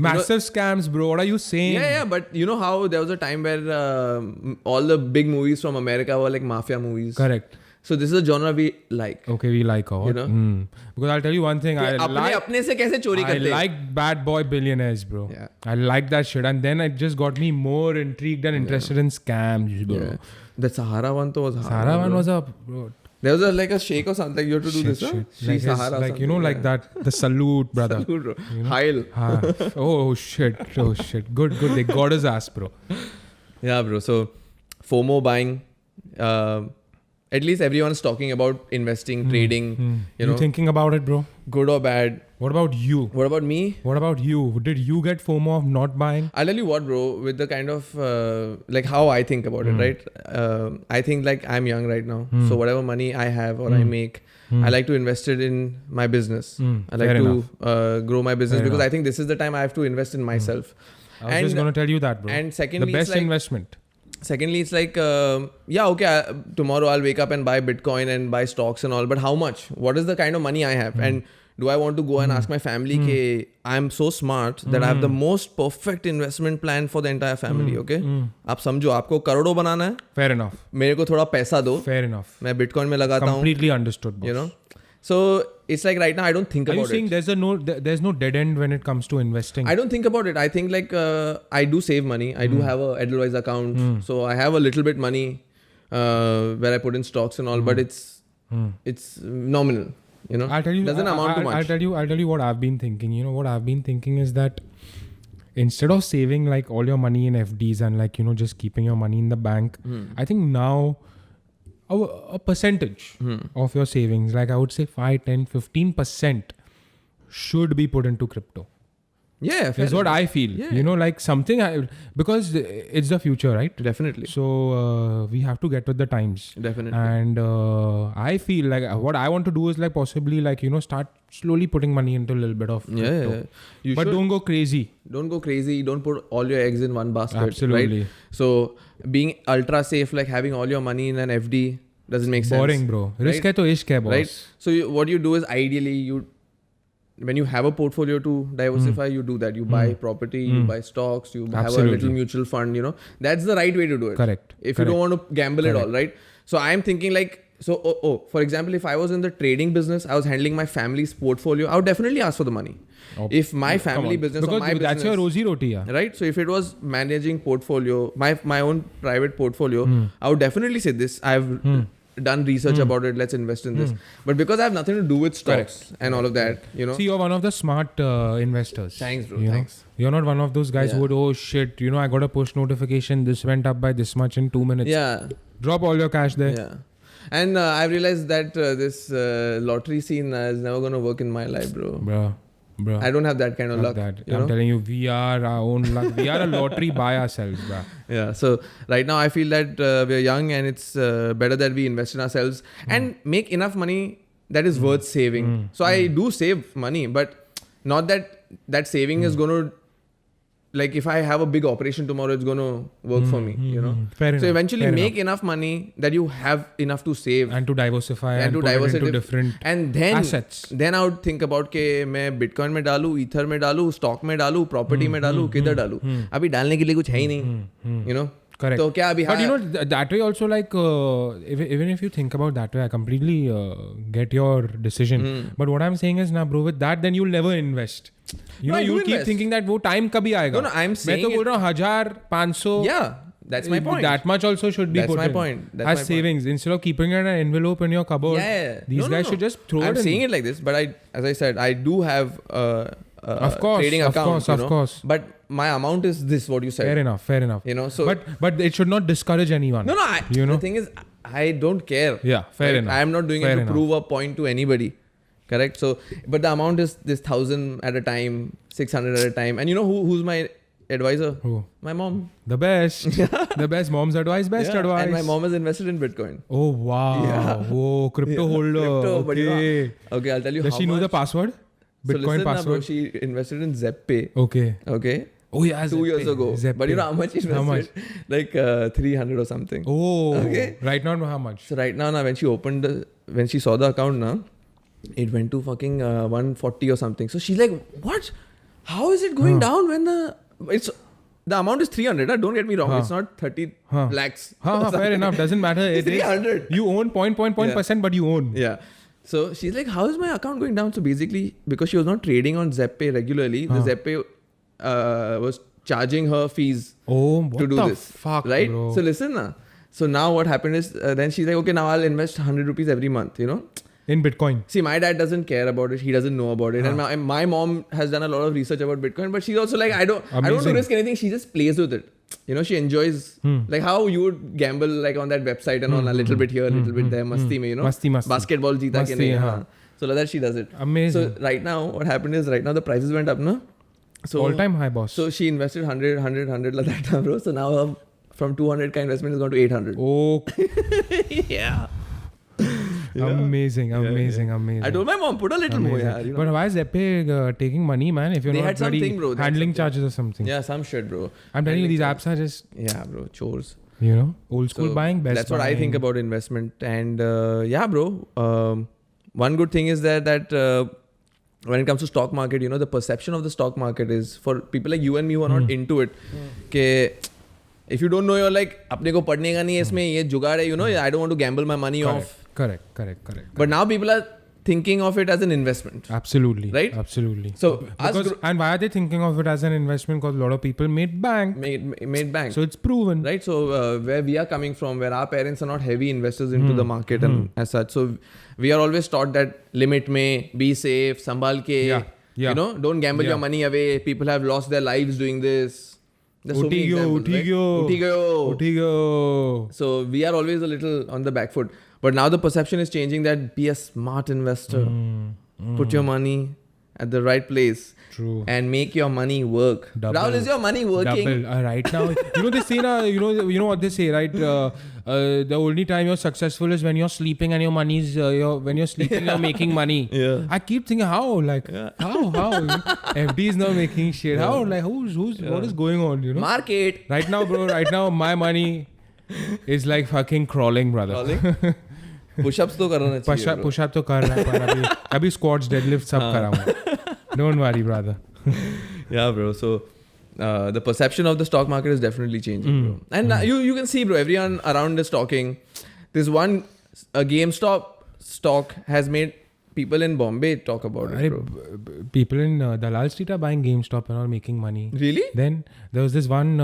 massive scams bro what are you saying
yeah but you know how there was a time where all the big movies from America were like mafia movies
correct
so this is a genre we like
okay we like
you know
because I'll tell you one thing I like Bad Boy Billionaires bro I like that shit and then it just got me more intrigued and interested in scams bro
the Sahara one was
Sahara one was a bro.
There was like a shake or something. Like you have to do this, huh?
Like,
Sahara
like you know, like that. The salute, brother.
Salute, bro.
You know?
Heil.
Oh shit. Good. They got his ass, bro.
Yeah, bro. So, FOMO buying. At least everyone's talking about investing, trading. You know,
thinking about it, bro?
Good or bad.
What about you?
What about me?
What about you? Did you get FOMO of not buying?
I'll tell you what, bro. With the kind of like how I think about it, right? I think like I'm young right now, so whatever money I have or I make, I like to invest it in my business. I like to grow my business because I think this is the time I have to invest in myself.
I was just gonna tell you that, bro.
And secondly,
the best investment.
Secondly, it's like, tomorrow I'll wake up and buy Bitcoin and buy stocks and all. But how much? What is the kind of money I have? And do I want to go and ask my family that I'm so smart that I have the most perfect investment plan for the entire family, okay? आप समझो आपको करोड़ों बनाना है.
Fair enough.
मेरे को थोड़ा पैसा दो.
Fair enough.
मैं Bitcoin में लगाता हूँ.
Completely understood, boss.
You know? So it's like right now I don't think about it.
Are you saying there's no dead end when it comes to investing?
I don't think about it. I think like I do save money. I do have a Edelweiss account. So I have a little bit money where I put in stocks and all, but it's nominal. You know,
I'll tell you,
doesn't amount to much.
I'll tell you what I've been thinking. You know what I've been thinking is that instead of saving like all your money in FDs and like, you know, just keeping your money in the bank, I think now a percentage of your savings, like I would say 5, 10, 15% should be put into crypto.
Yeah, fair
is what
enough.
I feel.
Yeah.
You know, like something because it's the future, right?
Definitely.
So we have to get with the times.
Definitely.
And I feel like what I want to do is like possibly like, you know, start slowly putting money into a little bit of
Yeah,
crypto.
yeah. You
But
should.
don't go crazy.
Don't go crazy. Don't put all your eggs in one basket.
Absolutely.
Right? So being ultra safe, like having all your money in an FD, doesn't make sense.
Boring, bro. Risk
Right?
hai to ishq hai, boss.
Right? So what you do is ideally when you have a portfolio to diversify, you do that. You buy property, you buy stocks, you have a
Absolutely.
little mutual fund, you know. That's the right way to do it.
Correct.
If you don't want to gamble at all, right? So I'm thinking like, for example, if I was in the trading business, I was handling my family's portfolio, I would definitely ask for the money. If my family business
because
or my
that's
business,
your rosy roti, yeah.
right? So if it was managing portfolio, my own private portfolio, I would definitely say this. I've done research about it. Let's invest in this. But because I have nothing to do with stocks and all of that, you know.
See, you're one of the smart investors.
Thanks, bro.
You know?
Thanks.
You're not one of those guys who would, oh shit, you know, I got a push notification. This went up by this much in 2 minutes.
Yeah.
Drop all your cash there.
Yeah. And I realized that this lottery scene is never going to work in my life, bro.
Bro.
I don't have that kind of luck.
That.
You
I'm
know?
telling you, we are our own luck. We are a lottery by ourselves, bro.
Yeah. So right now I feel that we're young and it's better that we invest in ourselves and make enough money that is worth saving. So I do save money, but not that saving is going to, like if I have a big operation tomorrow, it's going to work for me, you know.
Fair enough.
So eventually
Fair
make enough money that you have enough to save.
and to diversify
And
and,
to
put it
diversify
into different
and then
assets.
Then I would think about कि मैं bitcoin में डालूं, ether में डालूं, stock में डालूं, property में डालूं, किधर डालूं. अभी डालने के लिए कुछ है ही नहीं, you know.
Correct.
तो क्या अभी
But you know, that way also like, even if you think about that way, I completely get your decision. But what I'm saying is, now bro, with that, then you'll never invest. You
No,
know,
I do
you'll keep
invest.
thinking that वो time कभी आएगा.
No, I'm
मैं
saying
तो बोल रहा हूँ 1000, 500.
Yeah, that's my point.
That much also should be
That's
put
my
in
point. That's
as
my point.
savings instead of keeping it in an envelope in your cupboard.
Yeah.
These
No,
guys
no.
should just throw
I'm
it in.
saying it like this, but as I said, I do have
Of course,
trading
of
account.
course,
you
of
know?
course.
But my amount is this, what you said.
Fair enough.
You know, so
but it should not discourage anyone.
no,
you know?
the thing is, I don't care.
Yeah, fair enough.
I am not doing
Fair
it to
enough.
prove a point to anybody. Correct. So, but the amount is this 1,000 at a time, 600 at a time, and you know who's my advisor?
Who?
My mom.
The best. The best. Mom's advice, best
Yeah,
advice.
And my mom has invested in Bitcoin.
Oh wow.
Yeah.
Oh, crypto holder.
Crypto, but you
Okay.
know, okay, I'll tell you
Does
how
she know
much.
the password?
So
Bitcoin
listen,
password.
bro, she invested in Zeppay.
Okay.
Okay.
Oh yeah.
2 years
Zeppay.
ago.
Zeppay.
But you know how much she invested?
How much?
Like 300 or something.
Oh.
Okay.
Right now, how much?
So right now, when she saw the account now, it went to fucking 140 or something. So she's like, what? How is it going down when the amount is 300? Don't get me wrong. It's not 30 lakhs.
Fair enough. Doesn't matter.
It's 300.
You own point%, but you own.
Yeah. So she's like, how is my account going down? So basically, because she was not trading on Zeppay regularly, the Zeppay was charging her fees
Oh, what
to do
the
this.
fuck,
right?
bro?
So listen now. So now what happened is, then she's like, okay, now I'll invest 100 rupees every month, you know.
In Bitcoin.
See, my dad doesn't care about it. He doesn't know about it. And my mom has done a lot of research about Bitcoin, but she's also like, I don't want to
Amazing.
risk anything. She just plays with it. You know, she enjoys like how you would gamble like on that website and all, a little bit here, a little bit there, masti mein, you know.
Masti.
Basketball jeeta ke
Masti,
nahi.
haan.
So like that she does it.
Amazing.
So right now, what happened is the prices went up, no? So
All-time high, boss.
So she invested 100 like that, bro. So now her from 200 ka investment has gone to 800.
Oh,
Yeah.
amazing.
I told my mom, put a little more,
Amazing.
yaar, you know.
But why is Zeppay taking money, man? If you're
They
not
had
bloody
something, bro. They had
handling
something.
charges or something.
Yeah, some shit, bro.
I'm telling you, these apps are just,
Yeah, bro, chores.
you know, old school
So
buying, best
that's what I
buying.
think about investment. And yeah, bro. One good thing is that when it comes to stock market, you know, the perception of the stock market is for people like you and me who are not into it. Ke, if you don't know, you're like, apne ko padne ka nahi hai isme, ye jugaad hai, you know, I don't want to gamble my money off.
Correct.
But now people are thinking of it as an investment.
Absolutely.
Right?
Absolutely.
So
And why are they thinking of it as an investment? Because a lot of people made bank.
made bank.
So it's proven.
Right, so where we are coming from, where our parents are not heavy investors into the market and as such, so we are always taught that limit mein, be safe, sambhal ke,
Yeah.
you know, don't gamble your money away. People have lost their lives doing this. There's so many examples, right? Uthi gayo. So we are always a little on the back foot. But now the perception is changing that be a smart investor. Put your money at the right place
True.
and make your money work.
Double.
Rahul, is your money working?
Double. Right now, they say na, you know what they say, right? The only time you're successful is when you're sleeping and your money's when you're sleeping you're making money.
Yeah.
I keep thinking how FD is not making shit. How who's what is going on?
Market.
Right now, bro. Right now, my money is like fucking crawling, brother.
Crawling? Push-ups तो करना चाहिए.
Push up तो कर रहा है पर अभी squats, deadlift सब करा हूँ. Don't worry, brother.
Yeah, bro. So the perception of the stock market is definitely changing, bro. And you can see, bro, everyone around is talking. This one GameStop stock has made people in Bombay talk about it, bro.
People in Dalal Street are buying GameStop and are making money.
Really?
Then there was this one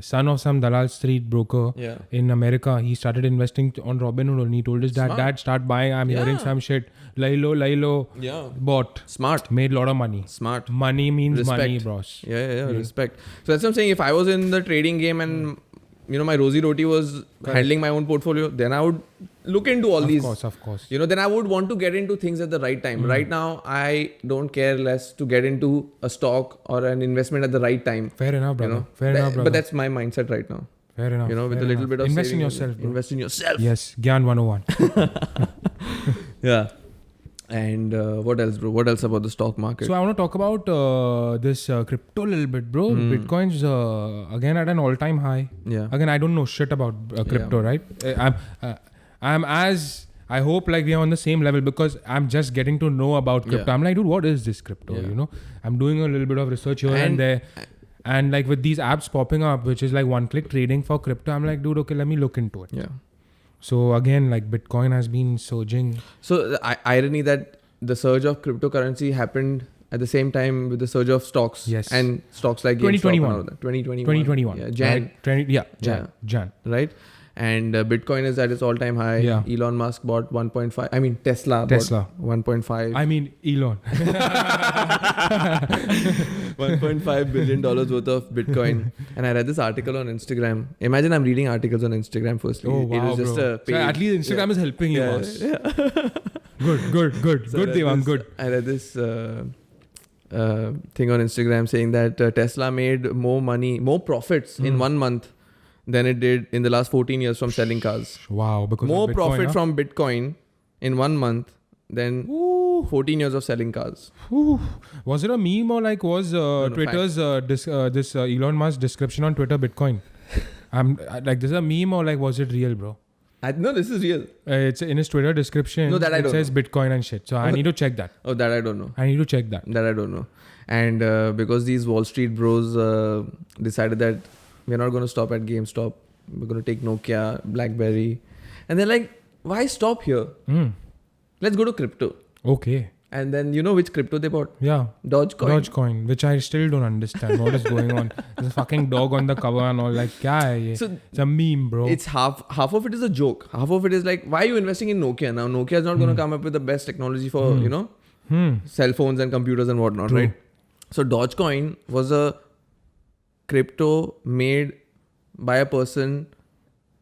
son of some Dalal Street broker in America. He started investing on Robinhood and he told his dad, Dad, start buying. I'm hearing some shit. Lailo.
Yeah.
Bought.
Smart.
Made a lot of money.
Smart.
Money means
Respect.
money, bros.
Yeah. Respect. So that's what I'm saying. If I was in the trading game and my Rosie Roti was handling my own portfolio, then I would look into all these.
Of course.
Then I would want to get into things at the right time. Right now, I don't care less to get into a stock or an investment at the right time.
Fair enough, brother. Fair enough, brother.
But that's my mindset right now.
Fair enough.
With a little bit of
invest in
saving,
yourself, bro.
Invest in yourself.
Yes, Gyan 101.
Yeah. And what else, bro? What else about the stock market?
So I want to talk about this crypto a little bit, bro. Bitcoin's again at an all-time high.
Yeah.
Again, I don't know shit about crypto, right? I hope like we are on the same level because I'm just getting to know about crypto.
Yeah.
I'm like, dude, what is this crypto?
Yeah.
I'm doing a little bit of research here and there. And like with these apps popping up, which is like one-click trading for crypto, I'm like, dude, okay, let me look into it.
Yeah.
So again, like Bitcoin has been surging.
So the irony that the surge of cryptocurrency happened at the same time with the surge of stocks.
Yes.
And stocks like
2021.
GameStop and all that. 2021. Yeah.
Jan.
Right. And Bitcoin is at its all-time high.
Yeah.
Elon Musk bought 1.5. I mean, Tesla. Bought 1.5.
I mean, Elon.
$1.5 billion worth of Bitcoin. And I read this article on Instagram. Imagine I'm reading articles on Instagram firstly.
Oh, wow,
it was just
bro.
a page.
So at least Instagram is helping you, boss.
Yeah.
Good, Devang, good.
I read this thing on Instagram saying that Tesla made more profits in 1 month than it did in the last 14 years from selling cars.
Wow, because
More
of Bitcoin,
profit from Bitcoin in 1 month than 14 years of selling cars.
Was it a meme or like was Twitter's this Elon Musk description on Twitter Bitcoin? I'm like, this is a meme or like was it real, bro?
No, this is real.
It's in his Twitter description.
No, that I
it
don't
says
know.
Bitcoin and shit. So I need to check that.
Oh, that I don't know.
I need to check that.
That I don't know. And because these Wall Street bros decided that we're not going to stop at GameStop. We're going to take Nokia, BlackBerry. And they're like, why stop here? Let's go to crypto.
Okay.
And then you know which crypto they bought?
Yeah.
Dogecoin.
Which I still don't understand. What is going on? There's a fucking dog on the cover and all. Like, kya hai ye?
So
it's a meme, bro.
It's half of it is a joke. Half of it is like, why are you investing in Nokia now? Nokia is not going to come up with the best technology for, cell phones and computers and whatnot,
True.
right? So Dogecoin was a crypto made by a person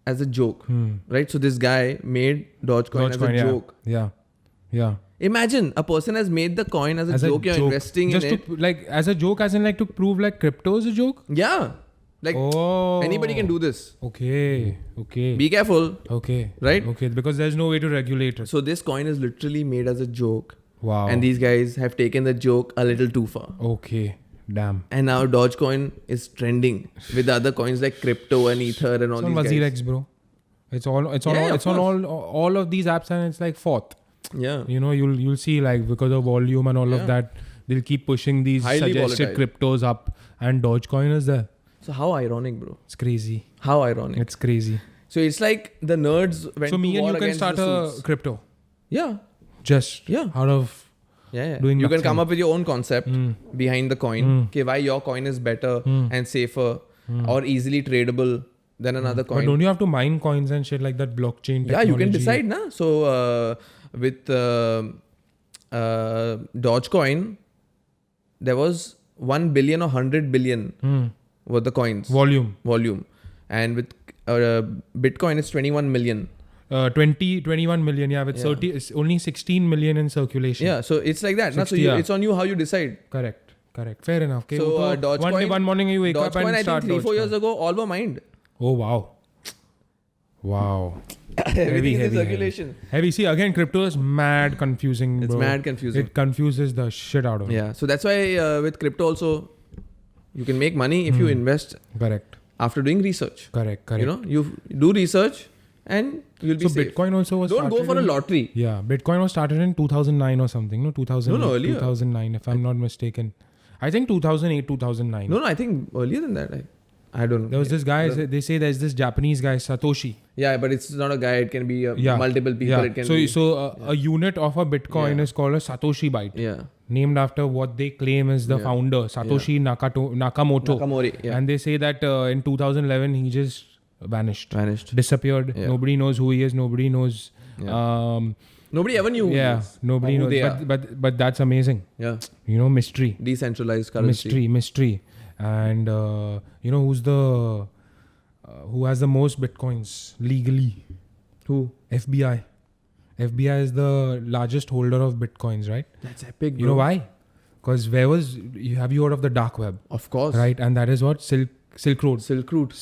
as a joke, right? So this guy made Dogecoin as a joke.
Yeah.
Imagine a person has made the coin as a joke. You're investing
just
in it.
Like as a joke, as in like to prove like crypto is a joke.
Yeah. Like anybody can do this.
Okay.
Be careful.
Okay.
Right?
Okay. Because there's no way to regulate it.
So this coin is literally made as a joke.
Wow.
And these guys have taken the joke a little too far.
Okay. Damn.
And now Dogecoin is trending with the other coins like crypto and Ether and all
it's
these
on
guys.
WazirX, bro. It's on all of these apps and it's like fourth.
Yeah.
You'll see like because of volume and all of that, they'll keep pushing these
Highly
suggested cryptos up and Dogecoin is there.
So how ironic, bro.
It's crazy.
How ironic.
It's crazy.
So it's like the nerds went
So me
to
and
war
you can
against
start
the
a
suits.
crypto.
Yeah.
Just out of doing
you can
nothing.
come up with your own concept behind the coin. Okay, why your coin is better and safer or easily tradable than another coin.
But don't you have to mine coins and shit like that blockchain technology?
Yeah, you can decide, na. So with Dogecoin, there was 1 billion or 100 billion were the coins.
Volume.
And with Bitcoin, it's 21 million.
21 million. Yeah, with
Yeah.
it's only 16 million in circulation.
Yeah, so it's like that.
60, yeah.
It's on you how you decide.
Correct. Fair enough. Okay.
So, Dogecoin-
one morning you wake up
Dogecoin,
and
I
start
think 3-4 years
Dogecoin.
ago, all were mined.
Oh wow. Wow.
Everything is in
heavy.
circulation.
Heavy. See, again, crypto is mad confusing,
It's
bro.
mad confusing.
It confuses the shit out of me.
Yeah, so that's why with crypto also, you can make money if you invest
Correct.
after doing research.
Correct.
You know, you do research and you'll be
So
safe.
Bitcoin also was
Don't go
started
for a
in-
lottery.
Yeah, Bitcoin was started in 2009 or something. No, 2008,
No, earlier.
2009, if I'm not mistaken. I think 2008, 2009.
No, I think earlier than that. I don't know.
There was this guy, they say there's this Japanese guy, Satoshi.
Yeah, but it's not a guy. It can be
Yeah.
multiple people.
Yeah.
It can
So,
be.
a unit of a Bitcoin
Yeah.
is called a Satoshi byte,
Yeah.
named after what they claim is the
Yeah.
founder, Satoshi Nakamoto.
Nakamori. Yeah.
And they say that in 2011 he just vanished,
Vanished.
disappeared.
Yeah.
Nobody knows who he is. Nobody knows.
Nobody ever knew. Who
Yeah,
he is
nobody
or who
knows.
they are.
But that's amazing.
Yeah.
You know, mystery.
Decentralized currency.
Mystery. And you know who has the most bitcoins legally?
Who?
FBI. FBI is the largest holder of bitcoins, right?
That's epic.
You know why? Because have you heard of the dark web,
Of course.
right? And that is what Silk Road,
Silk Route.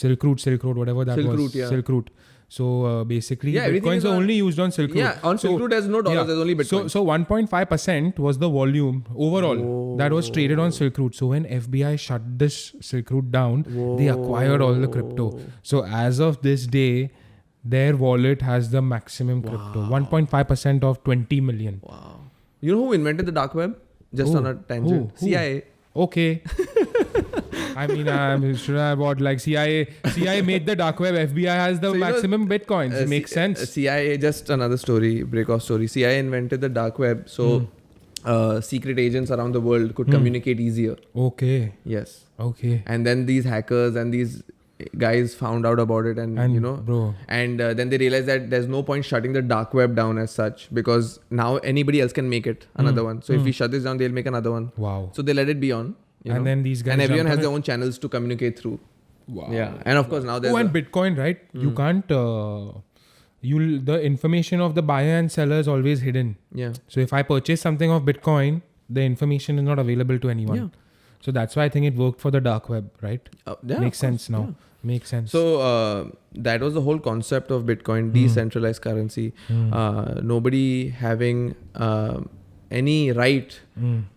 whatever that
Silk
was.
Route, yeah.
Silk Route. So basically,
Yeah, everything
bitcoins
is
are
on-
only used on Silk Route.
Yeah, on Silk Route there's no dollars.
Yeah.
There's only Bitcoin.
So 1.5% was the volume overall that was traded on Silk Route. So when FBI shut this Silk Route down, they acquired all the crypto. So as of this day, their wallet has the maximum crypto. 1.5% of 20 million.
Wow. You know who invented the dark web? Just
Who?
on a tangent.
Who?
CIA.
Okay. I mean, I'm sure about like CIA made the dark web. FBI has the
So, you know,
maximum bitcoins. It makes sense.
CIA, just another story, break-off story. CIA invented the dark web so secret agents around the world could communicate easier.
Okay.
Yes.
Okay.
And then these hackers and these guys found out about it and you know
bro.
and then they realized that there's no point shutting the dark web down as such because now anybody else can make it another one. So if we shut this down, they'll make another one.
Wow.
So they let it be on. You
And
know?
then these guys
and everyone
jumped
has
on
their
it?
own channels to communicate through.
Wow.
Yeah, and of course now there's
and Bitcoin, right? You can't. The information of the buyer and seller is always hidden.
yeah.
So if I purchase something of Bitcoin, the information is not available to anyone.
Yeah.
So that's why I think it worked for the dark web, right?
Yeah,
Makes
of course,
sense now.
yeah.
Makes sense.
So that was the whole concept of Bitcoin, decentralized currency. Nobody having any right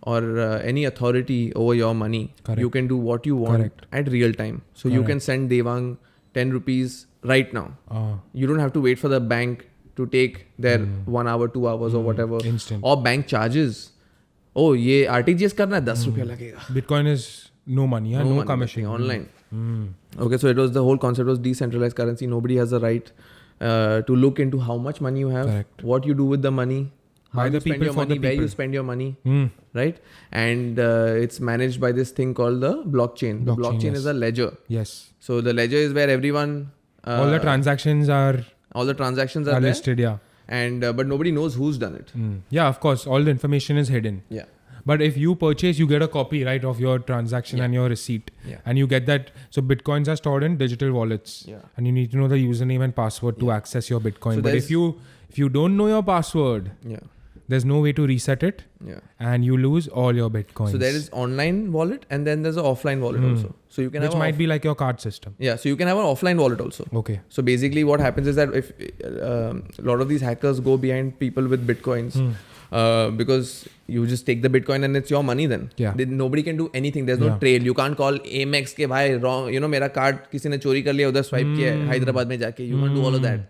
or any authority over your money.
Correct.
You can do what you want
Correct.
at real time. So you can send Devang 10 rupees right now. You don't have to wait for the bank to take their 1 hour, 2 hours or whatever.
Instant.
Or bank charges. Oh, ये RTGS करना है 10 रुपया लगेगा.
Bitcoin is no money, yeah? No
money,
commission.
nothing, online. Okay, so it was the whole concept was decentralized currency. Nobody has the right to look into how much money you have,
Correct.
what you do with the money, how
By
you
the
spend
people
your
for
money,
the
where you
people.
spend your money,
Hmm.
right? And it's managed by this thing called the blockchain. The
Blockchain,
blockchain
yes.
is a ledger.
Yes.
So the ledger is where everyone
All the transactions are
all the transactions are there,
listed, yeah.
and but nobody knows who's done it.
Yeah, of course. All the information is hidden.
Yeah.
But if you purchase, you get a copy, right, of your transaction and your receipt.
Yeah.
And you get that. So Bitcoins are stored in digital wallets.
Yeah.
And you need to know the username and password to access your Bitcoin.
So
But if you don't know your password,
Yeah.
there's no way to reset it
Yeah.
and you lose all your Bitcoins.
So there is online wallet and then there's an offline wallet also. So you can
which
have
might be like your card system.
yeah. So you can have an offline wallet also.
Okay.
So basically, what happens is that if a lot of these hackers go behind people with bitcoins, because you just take the bitcoin and it's your money then.
Yeah.
Nobody can do anything. There's no
Yeah.
trail. You can't call Amex के भाई wrong. You know मेरा card किसी ने चोरी कर लिया उधर swipe किया है हैदराबाद में जाके. You can't do all of that.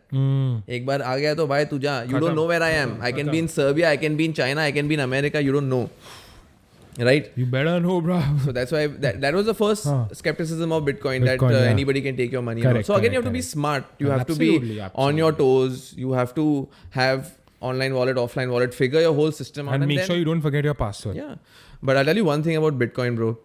एक बार आ गया तो भाई तू जा. You don't know where I am. I can be in Serbia. I can be in China. I can be in America. You don't know. Right.
You better know, bro.
So that's why that was the first skepticism of Bitcoin that
Bitcoin, yeah.
anybody can take your money.
Correct,
So again, you have
correct,
to be smart. You
Yeah,
have to be
absolutely,
on your toes. You have to have online wallet, offline wallet. Figure your whole system out
And make
then,
sure you don't forget your password.
Yeah, but I'll tell you one thing about Bitcoin, bro.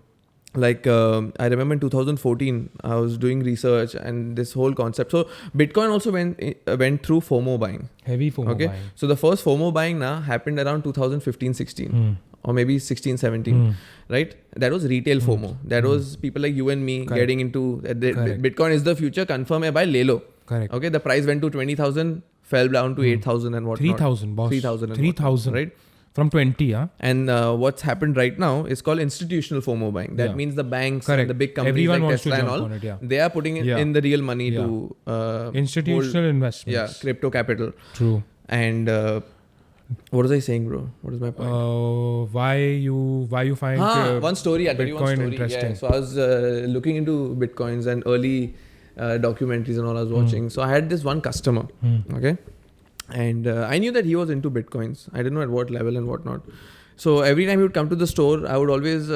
Like I remember in 2014, I was doing research and this whole concept. So Bitcoin also went through FOMO buying.
Heavy FOMO
Okay,
buying.
so the first FOMO buying now happened around 2015-16 or maybe 16-17, right? That was retail FOMO. That was people like you and me getting into
Correct.
Bitcoin is the future. Confirm hai bhai, le lo.
Correct.
Okay, the price went to 20,000 fell down to 8,000 and whatnot.
3,000, boss.
3,000 and
3,000.
right?
From 20, huh?
And what's happened right now is called institutional FOMO buying. That
Yeah.
means the banks
Correct.
and the big companies
Everyone
like
wants to
Tesla and
jump
all,
on it, yeah.
they are putting
Yeah.
in the real money
Yeah.
to
Institutional
hold,
investments.
crypto capital.
True.
And what was I saying, bro? What is my point?
Why you find
One story. I'll tell you one
Bitcoin
story.
interesting?
Yeah. So I was looking into Bitcoins and early documentaries and all I was watching. So I had this one customer. Okay. And I knew that he was into Bitcoins. I didn't know at what level and whatnot. So every time he would come to the store, I would always,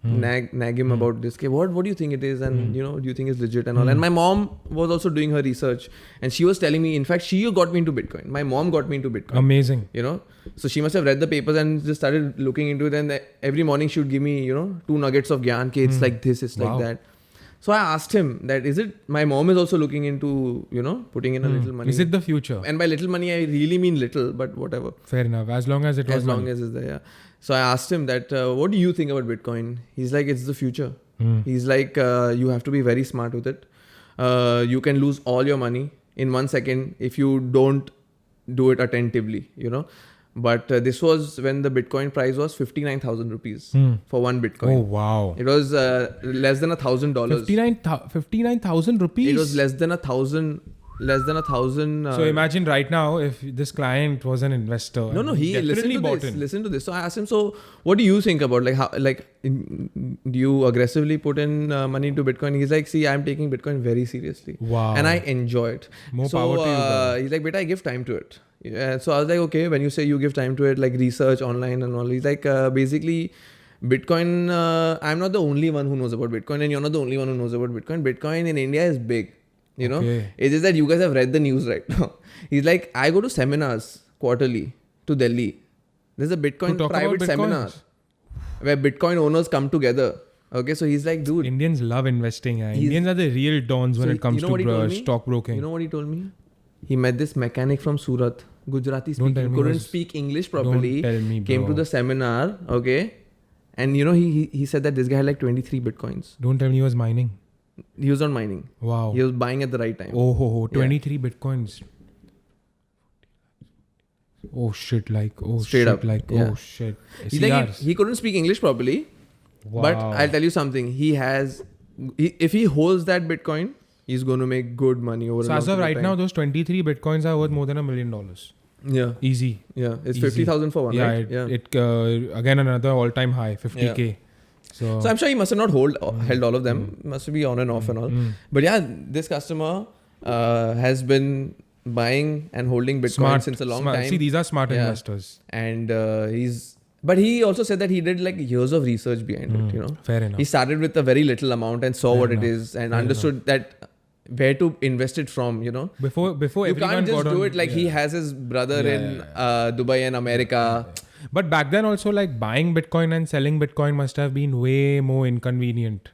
nag him about this. Okay, what do you think it is? And, do you think it's legit and all? And my mom was also doing her research. And she was telling me, in fact, she got me into Bitcoin. My mom got me into Bitcoin.
Amazing.
So she must have read the papers and just started looking into it. And every morning she would give me, 2 nuggets of gyan. Okay, it's like this, it's
Wow.
like that. So I asked him that, is it, my mom is also looking into, putting in a little money.
Is it the future?
And by little money, I really mean little, but whatever.
Fair enough. As long as it was
As long
money.
as it's there, yeah. So I asked him that, what do you think about Bitcoin? He's like, it's the future. He's like, you have to be very smart with it. You can lose all your money in 1 second if you don't do it attentively, But this was when the Bitcoin price was 59,000 rupees for one Bitcoin.
Oh, wow.
It was less than $1,000.
59,000 rupees?
It was less than $1,000.
So imagine right now if this client was an investor.
No, he
definitely bought in.
Listen to this. So I asked him, so what do you think about do you aggressively put in money into Bitcoin? He's like, see, I'm taking Bitcoin very seriously.
Wow.
And I enjoy it.
More power to you, brother.
He's like, beta, I give time to it. Yeah, so I was like, okay, when you say you give time to it, like research online and all, he's like, basically, Bitcoin, I'm not the only one who knows about Bitcoin and you're not the only one who knows about Bitcoin. Bitcoin in India is big.
Okay.
It's just that you guys have read the news right now. He's like, I go to seminars quarterly to Delhi. There's a Bitcoin
talk
private
about
seminar
Bitcoins?
where Bitcoin owners come together. Okay, so he's like, dude.
Indians love investing. Indians are the real dons when
So
it comes
you know what he told
to
me?
stockbroking.
You know what he told me? He met this mechanic from Surat, Gujarati
Don't tell
speaking,
me
couldn't
was-
speak English properly.
Don't tell me,
Came to
bro.
the seminar, okay, and he said that this guy had like 23 Bitcoins.
Don't tell me he was mining.
He was not mining.
Wow.
He was buying at the right time.
Oh, 23 Bitcoins. Oh shit,
Straight up, yeah.
oh shit.
He's like,
CRs.
he couldn't speak English properly. But
Wow.
I'll tell you something. If he holds that Bitcoin, he's going to make good money over.
So
a
as
long
of
period
right now, those 23 Bitcoins are worth more than $1 million.
Yeah,
Easy.
yeah. It's
Easy.
50,000 for one,
Yeah,
right?
it again another all-time high, 50K. So
So I'm sure he must have not held all of them. Must be on and off and all. But yeah, this customer has been buying and holding Bitcoin since a long time.
See, these are smart
Yeah.
investors.
And but he also said that he did like years of research behind it,
Fair enough.
He started with a very little amount and saw
Fair
what
enough.
it is and understood that where to invest it from,
Before
You
everyone
can't just
got
do
on,
it like he has his brother in Dubai and America.
But back then also like buying Bitcoin and selling Bitcoin must have been way more inconvenient.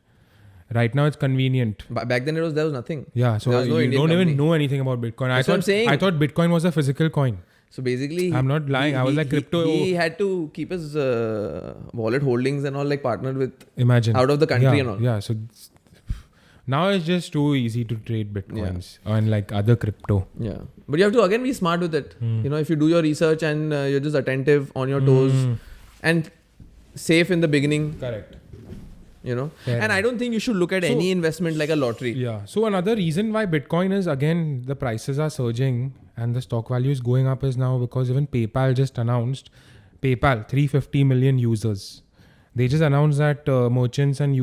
Right now it's convenient.
But back then there was nothing.
Yeah, so
There was no
you
Indian
don't
company.
even know anything about Bitcoin.
That's what I'm saying.
I thought Bitcoin was a physical coin.
So basically,
I'm not lying. I was like crypto.
He had to keep his wallet holdings and all like partnered with
Imagine
out of the country
yeah,
and all.
Yeah, so now it's just too easy to trade Bitcoins and like other crypto.
Yeah, but you have to again be smart with it. If you do your research and you're just attentive on your toes and safe in the beginning.
Correct.
Fair and I don't think you should look at any investment like a lottery.
Yeah. So another reason why Bitcoin is again the prices are surging and the stock value is going up is now because even PayPal just announced 350 million users. They just announced that merchants and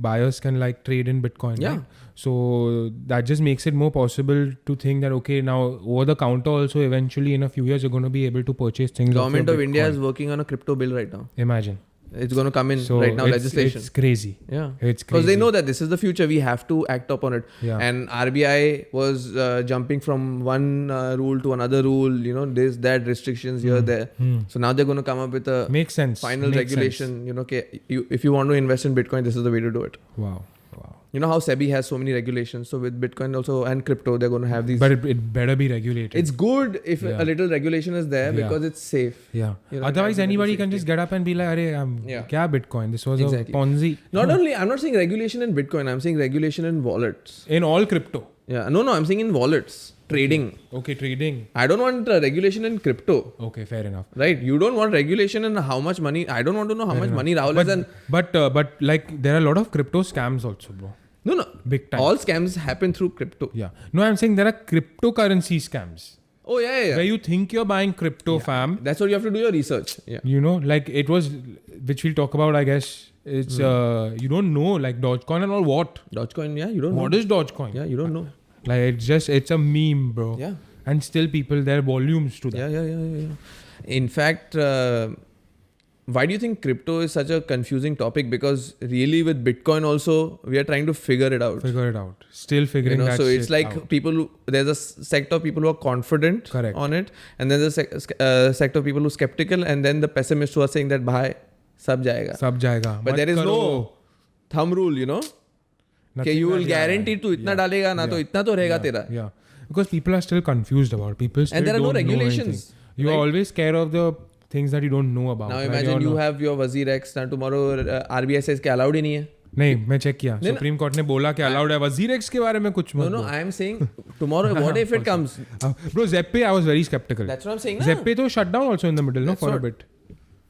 buyers can like trade in Bitcoin.
Yeah.
Right? So that just makes it more possible to think that okay, now over the counter also eventually in a few years you're going to be able to purchase things.
Government
off
of
your
India
Bitcoin.
is working on a crypto bill right now.
Imagine.
It's going to come in
So
right now,
it's-
legislation.
It's crazy.
Yeah.
It's
Because
crazy.
they know that this is the future. We have to act upon it.
Yeah.
And RBI was jumping from one rule to another rule, this, that, restrictions here, there. So now they're going to come up with a
Makes sense.
final
Makes
regulation. If you want to invest in Bitcoin, this is the way to do it.
sense. Wow.
You know how SEBI has so many regulations. So with Bitcoin also and crypto, they're going to have these.
But it better be regulated.
It's good if
Yeah.
a little regulation is there
Yeah.
because it's safe.
Yeah.
You know,
Otherwise,
it has a
anybody
little
can just get up and be like, "Arey,
Yeah.
kya Bitcoin? This was
Exactly.
a Ponzi."
Not only, I'm not saying regulation in Bitcoin. I'm saying regulation in wallets.
In all crypto.
Yeah. No, I'm saying in wallets. trading.
Okay, trading.
I don't want regulation in crypto.
Okay, fair enough.
Right? You don't want regulation in how much money. I don't want to know how much money Rahul has. And
But like there are a lot of crypto scams also, bro.
no,
Big time.
all scams happen through crypto.
Yeah. No, I'm saying there are cryptocurrency scams
Oh yeah.
where you think you're buying crypto, fam.
That's what you have to do your research. Yeah.
You know, like it was, which we'll talk about, I guess. It's you don't know like Dogecoin and all. What?
Dogecoin. Yeah, you don't know.
What is Dogecoin?
Yeah, you don't know.
Like it's a meme, bro.
Yeah.
And still people, there are volumes to that.
Yeah. In fact, why do you think crypto is such a confusing topic? Because really with Bitcoin also, we are trying to figure it out.
Figure it out. Still figuring that
so
shit
it's like
out.
people there's a sect of people who are confident
Correct.
on it, and then there's a sect of people who are skeptical, and then the pessimists who are saying that bhai sab jayega.
सब जाएगा.
But
मत
there is
करो.
no thumb rule, you know, कि
Nothing
you will
that-
guarantee तू इतना डालेगा ना तो इतना तो रहेगा तेरा.
Yeah. Because people are still confused about it. People still
And there are no
don't know
regulations,
anything. You are
right?
always scared of the things that you don't know about.
Now
right?
imagine
You're
you
not-
have your Wazir X, now tomorrow RBI says कि allowed ही नहीं है.
नहीं मैं check किया supreme court ने बोला कि allowed है वजीर एक्स के बारे में कुछ मत
No, I am saying tomorrow what if it comes?
Bro Zeppe I was very skeptical.
That's what I'm saying.
Zeppe तो shut down also in the middle, no,
That's
for a
what-
bit.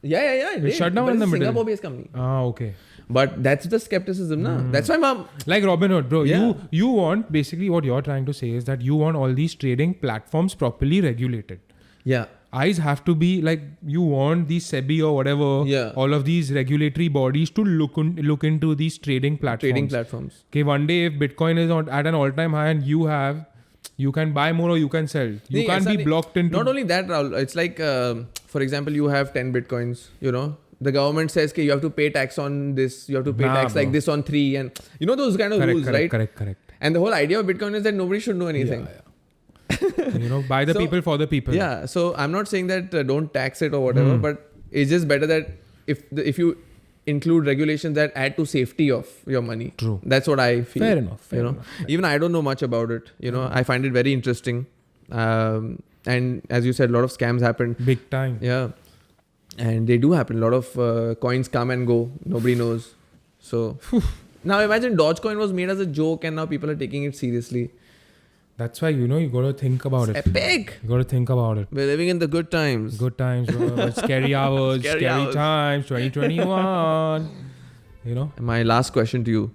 Yeah. It
shut down
but
in the
it's a
middle.
Singapore-based company.
Ah, okay.
But that's the skepticism, na. That's why mom.
Like Robinhood, bro.
Yeah.
You want, basically what you're trying to say is that you want all these trading platforms properly regulated.
Yeah.
Eyes have to be like, you want these SEBI or whatever,
Yeah.
all of these regulatory bodies to look into these trading platforms.
Trading platforms.
Okay, one day if Bitcoin is at an all-time high and you can buy more or you can sell. You
Nee,
can't
aisa
be
nahi-
blocked into.
Not only that, Rahul, it's like, for example, you have 10 Bitcoins, you know. The government says that you have to pay tax on this, you have to pay
Nah,
tax like
bro.
this on 3, and you know those kind of rules, right?
Correct.
And the whole idea of Bitcoin is that nobody should know anything.
You know, by the
So-
people for the people.
Yeah, so I'm not saying that don't tax it or whatever, but it's just better that if you include regulations that add to safety of your money.
True.
That's what I feel.
Fair enough.
You know, even I don't know much about it. You know, I find it very interesting. And as you said, a lot of scams happen.
Big time.
Yeah. And they do happen. A lot of coins come and go. Nobody knows. So now imagine Dogecoin was made as a joke and now people are taking it seriously.
That's why, you know, you got to think about it.
Epic.
You got to think about it.
We're living in the good times.
Good times, bro. Scary hours,
Scary
scary
hours.
times, 2021. You know?
My last question to you.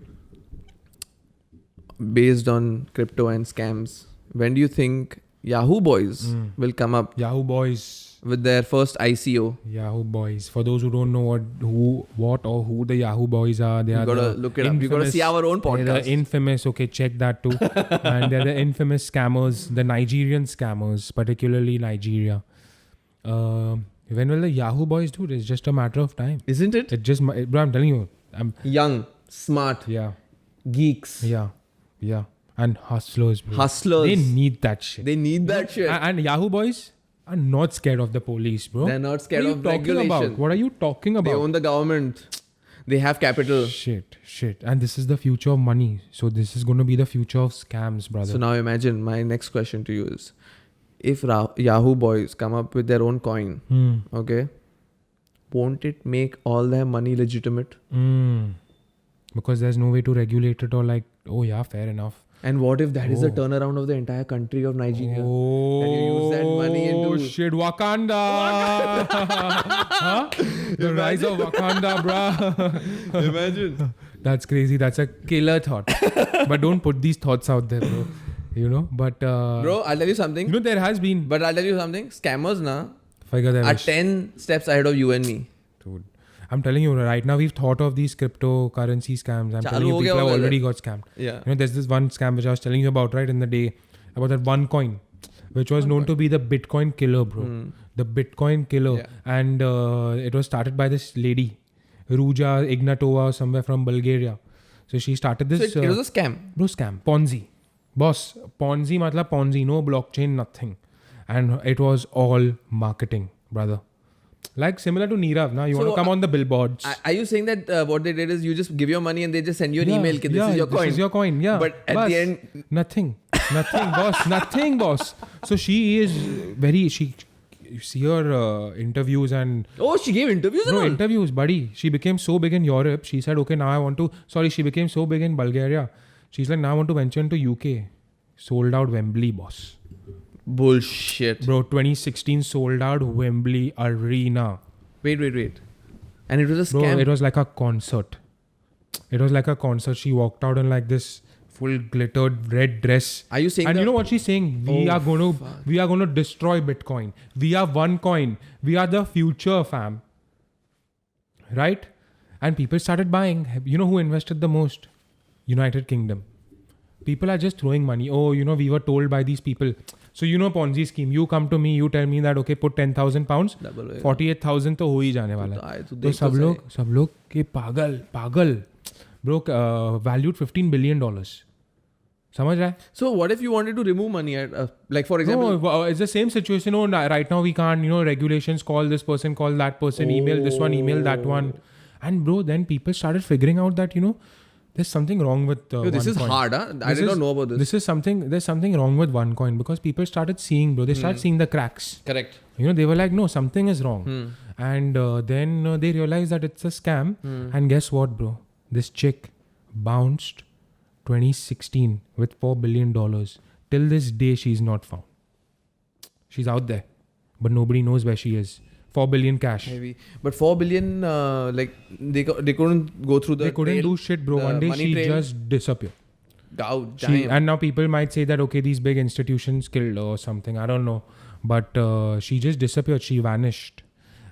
Based on crypto and scams, when do you think Yahoo Boys will come up
Yahoo Boys.
with their first ICO?
Yahoo Boys. For those who don't know what or who the Yahoo Boys are, they
You
are
gotta
the
look it up. You gotta
infamous-
see our own
They're
podcast.
the infamous, okay, check that too. And they're the infamous scammers, the Nigerian scammers, particularly Nigeria. When will the Yahoo Boys do it? It's just a matter of time.
Isn't it?
It just, bro, I'm telling you.
Young, smart,
Yeah,
geeks,
yeah. And hustlers, bro.
hustlers.
They need that shit.
They need that shit.
And Yahoo Boys are not scared of the police, bro.
They're not scared
what
of
are you talking
regulation.
about? What are you talking
They
about?
own the government. They have capital.
Shit. And this is the future of money. So this is going to be the future of scams, brother.
So now imagine, my next question to you is, if Yahoo Boys come up with their own coin, okay, won't it make all their money legitimate?
Because there's no way to regulate it or like, oh yeah, fair enough.
And what if that is the turnaround of the entire country of Nigeria?
Oh,
And you use that money into-
shit, Wakanda. Huh? The rise of Wakanda, bruh.
Imagine.
That's crazy. That's a killer thought. But don't put these thoughts out there, bro. You know, but
Bro, I'll tell you something.
you know, there has been.
But I'll tell you something. Scammers na
Figure that
are
out.
10 steps ahead of you and me.
Dude, I'm telling you, right now we've thought of these cryptocurrency scams. I'm
Chalu
telling you,
ho gaya
people have
hoga
already
there.
got scammed.
Yeah.
You know, there's this one scam which I was telling you about, right, in the day, about that one coin, which was known to be the Bitcoin killer, bro. The Bitcoin killer.
Yeah.
And it was started by this lady, Ruja Ignatova, somewhere from Bulgaria. So she started this.
So it was a scam.
Bro, scam. Ponzi. Boss, Ponzi matlab Ponzi, no blockchain, nothing. And it was all marketing, brother. Like similar to Nirav, now you want to come on the billboards.
Are you saying that what they did is you just give your money and they just send you an email that this is your coin?
This is your coin, yeah.
But at
Bas,
the end,
nothing, boss, nothing, boss. So she is you see her interviews and
oh, she gave interviews and all?
interviews, buddy. She became so big in Europe. She said, okay, now she became so big in Bulgaria. She's like, now I want to venture into UK. Sold out Wembley, boss.
Bullshit.
Bro, 2016 sold out Wembley Arena.
Wait. And it was a
Bro,
scam.
it was like a concert. She walked out in like this full glittered red dress.
Are you saying
And
that?
you know what she's saying? We are going to destroy Bitcoin. We are one coin. We are the future, fam. Right? And people started buying. You know who invested the most? United Kingdom. People are just throwing money. Oh, we were told by these people. So Ponzi scheme. You come to me, you tell me that okay, put 10,000 pounds. 48,000 तो हो ही जाने वाला है. तो सब लोग के पागल. Bro, valued $15 billion. समझ रहा है?
So what if you wanted to remove money at, like for example?
No, it's the same situation. Oh, right now we can't, regulations, call this person, call that person, email this one, email that one. And bro, then people started figuring out that, there's something wrong with
This is
OneCoin.
hard, huh? I did not know about this.
There's something wrong with OneCoin because people started seeing, bro, they started seeing the cracks.
Correct.
They were like, no, something is wrong. And then they realized that it's a scam. And guess what, bro? This chick bounced 2016 with $4 billion. Till this day, she's not found. She's out there, but nobody knows where she is. 4 billion cash.
Maybe. But 4 billion, like, they couldn't go through the
They couldn't do shit, bro. One day she just disappeared. And now people might say that, okay, these big institutions killed her or something. I don't know. But she just disappeared. She vanished.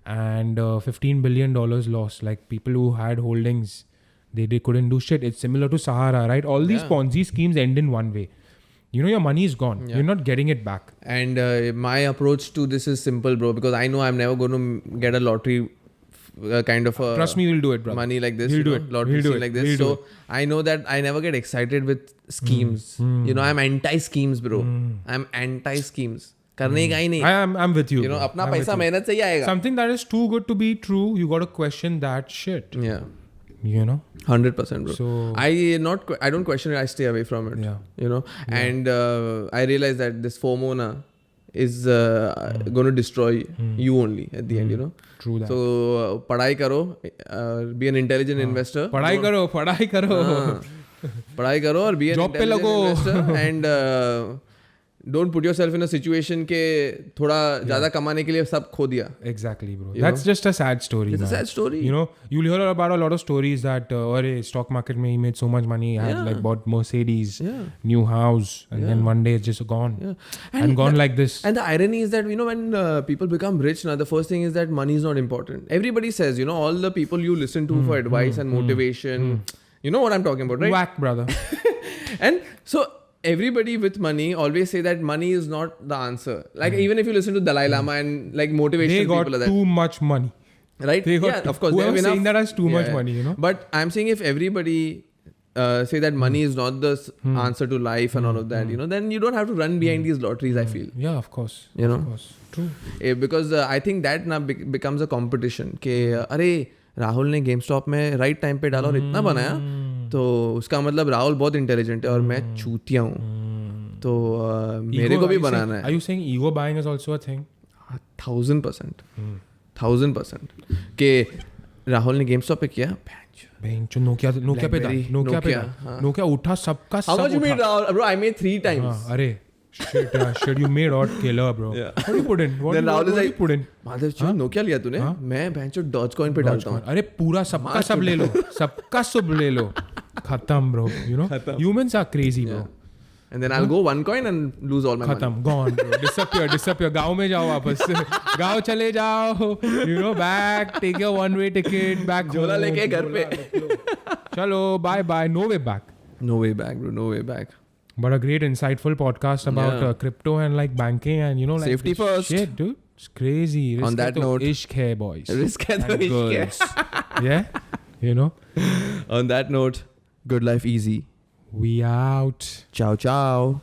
And $15 billion lost. Like, people who had holdings, they couldn't do shit. It's similar to Sahara, right? All these Ponzi schemes end in one way. Your money is gone. You're not getting it back.
And my approach to this is simple, bro, because I know I'm never going to get a lottery kind of
Trust me, we'll do it, bro.
Money like this.
We'll do it.
Lottery
We'll do
scene
it.
like this.
We'll do
So I know that I never get excited with schemes. I'm anti-schemes, bro. I'm anti-schemes. करने का ही नहीं.
I'm with you. Bro.
अपना पैसा मेहनत से ही आएगा.
Something that is too good to be true, you got to question that shit.
Yeah.
100%,
bro.
So
I don't question it. I stay away from it.
Yeah.
And I realize that this FOMO is going to destroy you only at the end.
True that.
So पढ़ाई करो, be an intelligent investor.
पढ़ाई करो.
पढ़ाई करो और be an
Job पे
intelligent
लगो.
investor and don't put yourself in a situation के थोड़ा ज़्यादा कमाने के लिए सब खो दिया.
Exactly, bro. That's just a sad story.
It's a sad story.
You'll hear about a lot of stories that stock market में he made so much money, had like bought Mercedes, new house, and then one day it's just gone. Yeah. And gone like this.
And the irony is that, when people become rich now, the first thing is that money is not important. Everybody says, all the people you listen to for advice and motivation, you know what I'm talking about, right?
Whack, brother.
And so everybody with money always say that money is not the answer. Like even if you listen to Dalai Lama and like motivational people like that.
They got too much money.
Right?
Of course. Whoever saying that has too much money,
But I'm saying if everybody say that money is not the answer to life and all of that, then you don't have to run behind these lotteries, I feel.
Yeah, of course.
Of
course. True.
Because I think that now becomes a competition. कि अरे राहुल ने GameStop में right time पे डाला और इतना बनाया, तो उसका मतलब राहुल बहुत इंटेलिजेंट है और मैं चूतिया हूँ, तो मेरे को भी बनाना है.
Are you saying ego buying is also a thing?
1000%. 1000%. कि राहुल ने GameStop पे किया,
नोकिया पे नोकिया उठा सबका सब.
How much you made, Rahul? Bro, I made 3 times.
अरे shit, you made out killer, bro. What do you put in? What do you put in?
Madhav Nokia लिया तूने? मैं बेंचो Dogecoin पे डालता हूँ.
अरे पूरा सबका सब ले लो, सबका सब ले लो. खत्म, bro. Humans are crazy, bro.
And then I'll go OneCoin and lose all my money.
खत्म, gone, bro. Disappear. गाँव में जाओ वापस. गाँव चले जाओ. Back, take your one-way ticket back.
झोला लेके घर पे.
चलो, bye. No way back.
No way back, bro. No way back.
But a great insightful podcast about crypto and like banking and like
safety first.
Shit, dude. It's crazy.
On that note,
ishq hai, boys.
Risk hai to ishq hai.
Yeah.
On that note, good life easy.
We out.
Ciao.